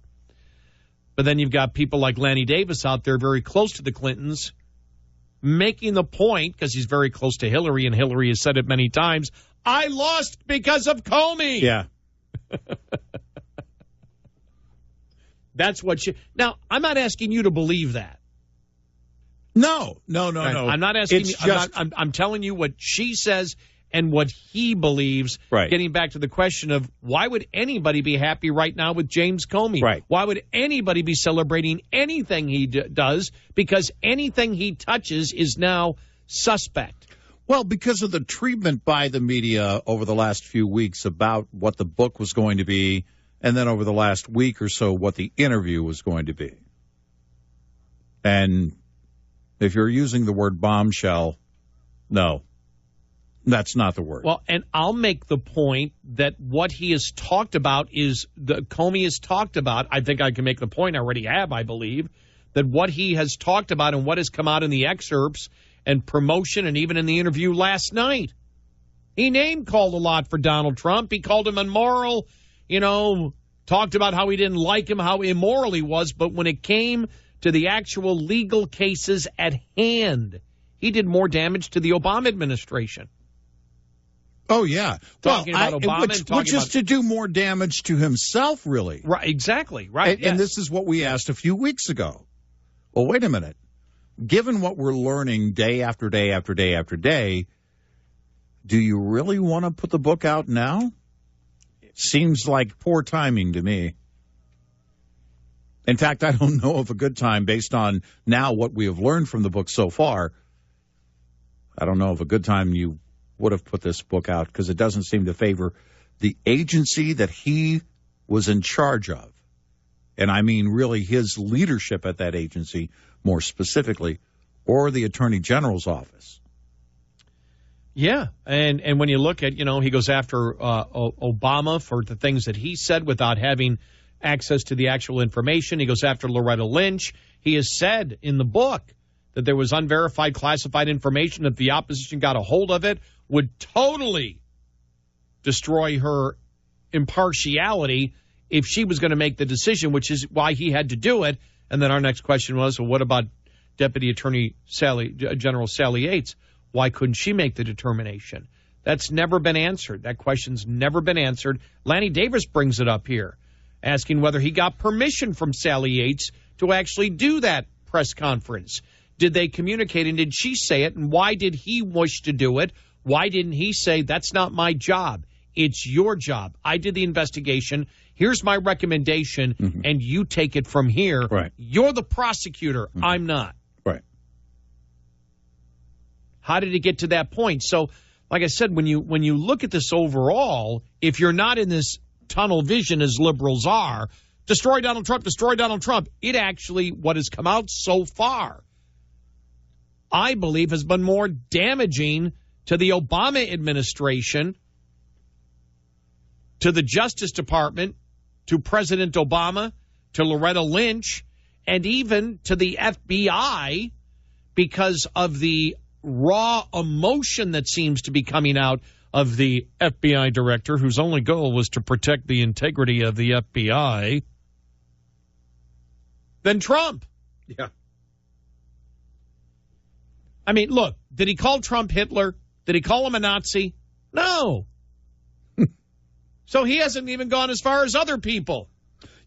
But then you've got people like Lanny Davis out there very close to the Clintons making the point, because he's very close to Hillary, and Hillary has said it many times, I lost because of Comey. Yeah. That's what Now, I'm not asking you to believe that. No. I'm not asking you. I'm telling you what she says and what he believes. Right. Getting back to the question of why would anybody be happy right now with James Comey? Right. Why would anybody be celebrating anything he does? Because anything he touches is now suspect. Well, because of the treatment by the media over the last few weeks about what the book was going to be, and then over the last week or so what the interview was going to be. And if you're using the word bombshell, no, that's not the word. Well, and I'll make the point that what he has talked about is Comey has talked about. I think I can make the point. I already have, I believe, that what he has talked about and what has come out in the excerpts and promotion and even in the interview last night. He name-called a lot for Donald Trump. He called him immoral, talked about how he didn't like him, how immoral he was. But when it came to the actual legal cases at hand, he did more damage to the Obama administration. Oh, yeah. Talking about Obama. Which is to do more damage to himself, really. Right, exactly. Right. And this is what we asked a few weeks ago. Well, wait a minute. Given what we're learning day after day after day after day, do you really want to put the book out now? It seems like poor timing to me. In fact, I don't know of a good time based on now what we have learned from the book so far. I don't know of a good time you would have put this book out because it doesn't seem to favor the agency that he was in charge of. And I mean really his leadership at that agency more specifically, or the Attorney General's office. Yeah, and when you look at, he goes after Obama for the things that he said without having access to the actual information. He goes after Loretta Lynch. He has said in the book that there was unverified classified information. If the opposition got a hold of it, would totally destroy her impartiality if she was going to make the decision, which is why he had to do it. And then our next question was, well, what about Deputy Attorney General Sally Yates? Why couldn't she make the determination? That's never been answered. That question's never been answered. Lanny Davis brings it up here, asking whether he got permission from Sally Yates to actually do that press conference. Did they communicate, and did she say it, and why did he wish to do it? Why didn't he say, that's not my job, it's your job. I did the investigation. Here's my recommendation, and you take it from here. Right. You're the prosecutor. I'm not. Right. How did it get to that point? So, like I said, when you look at this overall, if you're not in this tunnel vision as liberals are, destroy Donald Trump, it actually, what has come out so far, I believe has been more damaging to the Obama administration, to the Justice Department, to President Obama, to Loretta Lynch, and even to the FBI because of the raw emotion that seems to be coming out of the FBI director, whose only goal was to protect the integrity of the FBI, than Trump. Yeah. I mean, look, did he call Trump Hitler? Did he call him a Nazi? No. So he hasn't even gone as far as other people.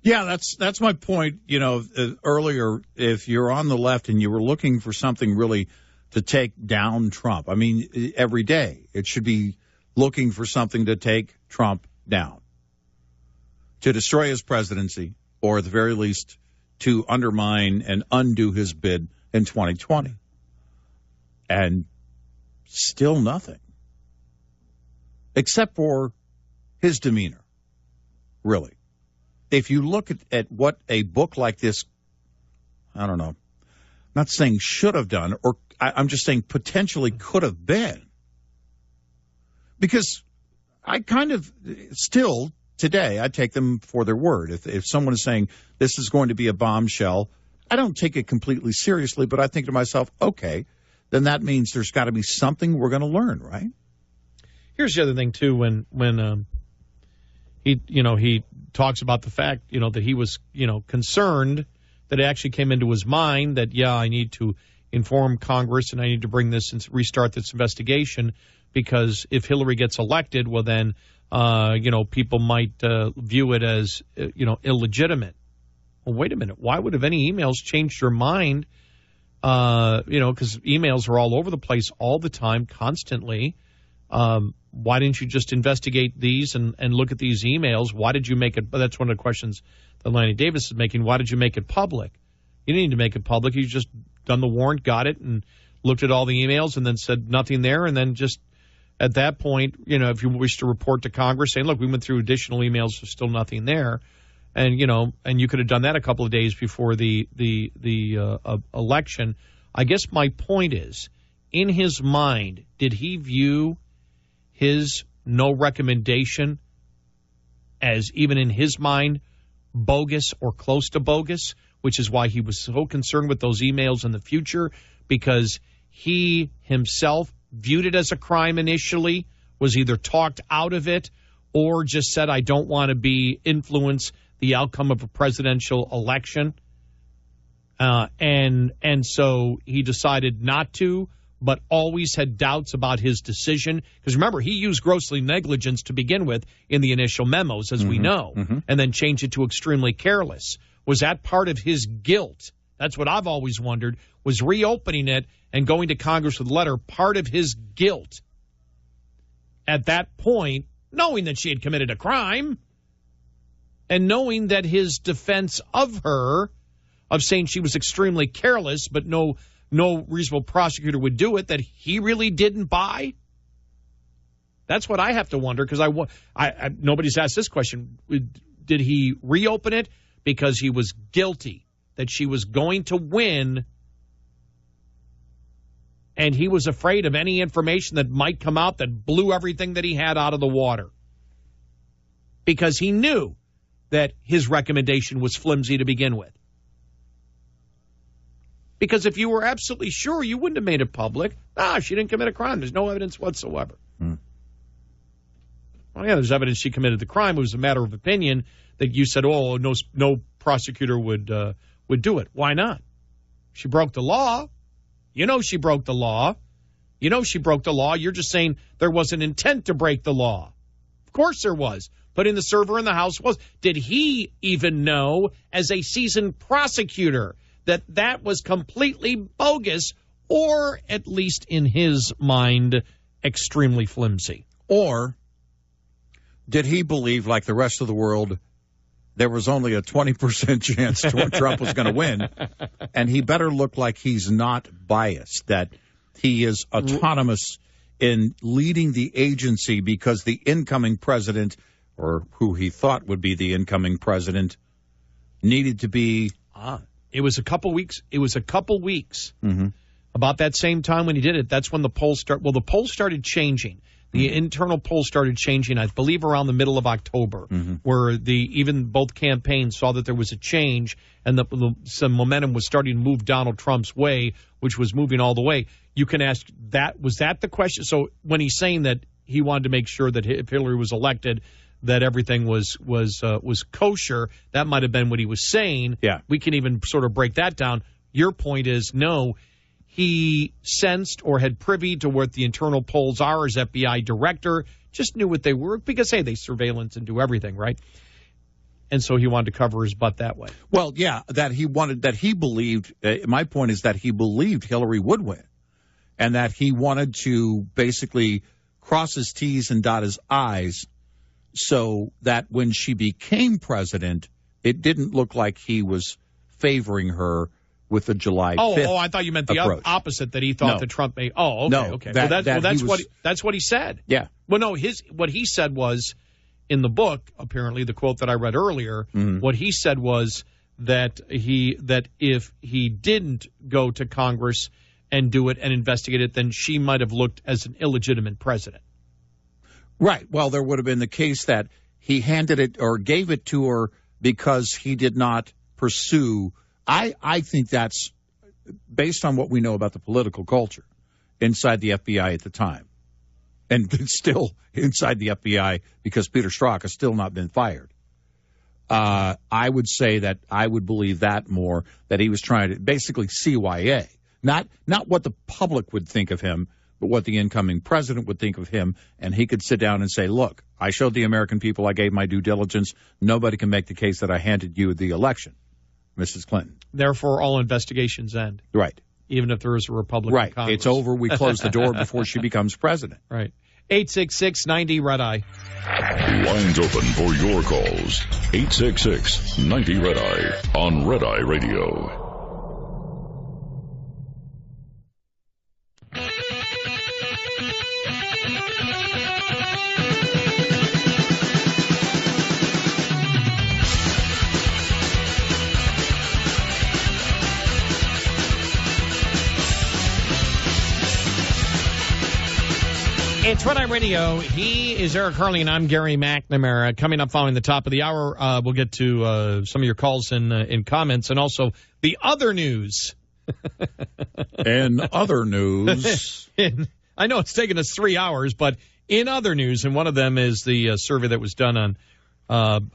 Yeah, that's my point. Earlier, if you're on the left and you were looking for something really to take down Trump, I mean, every day it should be looking for something to take Trump down to destroy his presidency, or at the very least to undermine and undo his bid in 2020. And still nothing. Except for his demeanor, really. If you look at what a book like this, I don't know, I'm not saying should have done, or I'm just saying potentially could have been. Because I kind of still, today, I take them for their word. If someone is saying this is going to be a bombshell, I don't take it completely seriously, but I think to myself, okay, then that means there's got to be something we're going to learn, right? Here's the other thing, too, when he talks about the fact, that he was, concerned that it actually came into his mind that, I need to inform Congress and I need to bring this and restart this investigation because if Hillary gets elected, well, then, people might view it as, illegitimate. Well, wait a minute. Why would have any emails changed your mind? Because emails are all over the place all the time, constantly. Why didn't you just investigate these and look at these emails? Why did you make it? That's one of the questions that Lanny Davis is making. Why did you make it public? You didn't need to make it public. You just done the warrant, got it, and looked at all the emails and then said nothing there. And then just at that point, if you wish to report to Congress saying, look, we went through additional emails, there's still nothing there. And, and you could have done that a couple of days before the election. I guess my point is, in his mind, did he view his no recommendation as, even in his mind, bogus or close to bogus, which is why he was so concerned with those emails in the future, because he himself viewed it as a crime initially, was either talked out of it, or just said, I don't want to influence the outcome of a presidential election. And so he decided not to, but always had doubts about his decision. Because remember, he used grossly negligence to begin with in the initial memos, as we know, and then changed it to extremely careless. Was that part of his guilt? That's what I've always wondered. Was reopening it and going to Congress with a letter part of his guilt at that point, knowing that she had committed a crime and knowing that his defense of her, of saying she was extremely careless, but no reasonable prosecutor would do it, that he really didn't buy? That's what I have to wonder, because I nobody's asked this question. Did he reopen it because he was guilty, that she was going to win, and he was afraid of any information that might come out that blew everything that he had out of the water? Because he knew that his recommendation was flimsy to begin with. Because if you were absolutely sure, you wouldn't have made it public. She didn't commit a crime. There's no evidence whatsoever. Well, yeah, there's evidence she committed the crime. It was a matter of opinion that you said, no prosecutor would do it. Why not? She broke the law. She broke the law. She broke the law. You're just saying there was an intent to break the law. Of course there was. Putting the server in the house was. Did he even know, as a seasoned prosecutor, that was completely bogus, or at least in his mind, extremely flimsy? Or did he believe, like the rest of the world, there was only a 20% chance Trump was going to win, and he better look like he's not biased, that he is autonomous in leading the agency because the incoming president, or who he thought would be the incoming president, needed to be... It was a couple weeks. About that same time when he did it. That's when the polls start. Well, the polls started changing. The internal polls started changing, I believe, around the middle of October, where even both campaigns saw that there was a change and some momentum was starting to move Donald Trump's way, which was moving all the way. You can ask that. Was that the question? So when he's saying that he wanted to make sure that if Hillary was elected, that everything was kosher, that might have been what he was saying. Yeah. We can even sort of break that down. Your point is, no, he sensed or had privy to what the internal polls are as FBI director, just knew what they were, because, hey, they surveillance and do everything, right? And so he wanted to cover his butt that way. Well, yeah, he believed, my point is that he believed Hillary would win, and that he wanted to basically cross his T's and dot his I's so that when she became president, it didn't look like he was favoring her with the July 5th Oh, I thought you meant the opposite, that he thought that Trump may. Oh, okay, no, okay. That's what he said. Yeah. Well, no, what he said was in the book. Apparently, the quote that I read earlier. What he said was that if he didn't go to Congress and do it and investigate it, then she might have looked as an illegitimate president. Right. Well, there would have been the case that he handed it or gave it to her because he did not pursue. I think that's based on what we know about the political culture inside the FBI at the time. And it's still inside the FBI because Peter Strzok has still not been fired. I would say that I would believe that more, that he was trying to basically CYA. Not what the public would think of him, but what the incoming president would think of him. And he could sit down and say, look, I showed the American people I gave my due diligence. Nobody can make the case that I handed you the election, Mrs. Clinton. Therefore, all investigations end. Right. Even if there is a Republican Congress. It's over. We close the door before she becomes president. Right. 866-90-RED-EYE. Lines open for your calls. 866-90-RED-EYE on Red Eye Radio. It's Red Eye Radio. He is Eric Harley, and I'm Gary McNamara. Coming up following the top of the hour, we'll get to some of your calls and comments, and also the other news. And other news. I know it's taken us 3 hours, but in other news, and one of them is the survey that was done on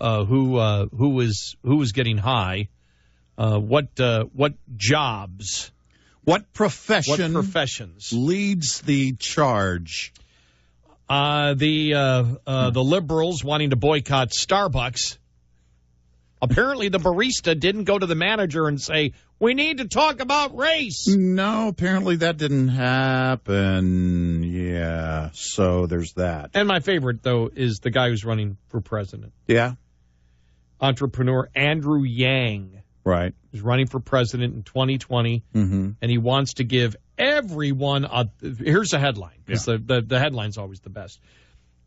who was getting high, what jobs, what professions leads the charge. The liberals wanting to boycott Starbucks. Apparently, the barista didn't go to the manager and say, we need to talk about race. No, apparently that didn't happen. Yeah, so there's that. And my favorite, though, is the guy who's running for president. Yeah. Entrepreneur Andrew Yang. Right. He's running for president in 2020, and he wants to give everyone here's the headline, because the headline's always the best.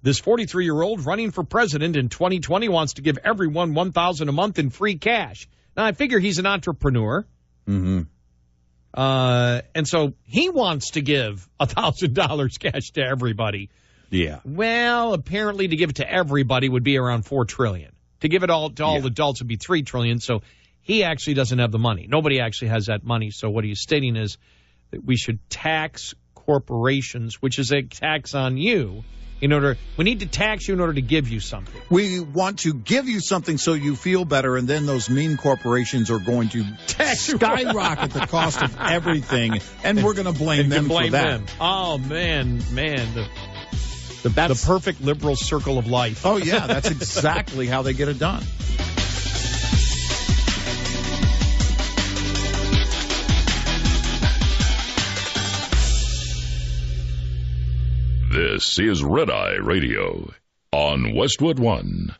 This 43-year-old running for president in 2020 wants to give everyone $1,000 a month in free cash. Now, I figure he's an entrepreneur. And so he wants to give $1,000 cash to everybody. Yeah. Well, apparently to give it to everybody would be around $4 trillion. To give it all to all adults would be $3 trillion. So he actually doesn't have the money. Nobody actually has that money. So what he's stating is that we should tax corporations, which is a tax on you. We need to tax you in order to give you something. We want to give you something so you feel better, and then those mean corporations are going to skyrocket the cost of everything, and we're going to blame them for that. Oh, man. The perfect liberal circle of life. Oh, yeah, that's exactly how they get it done. This is Red Eye Radio on Westwood One.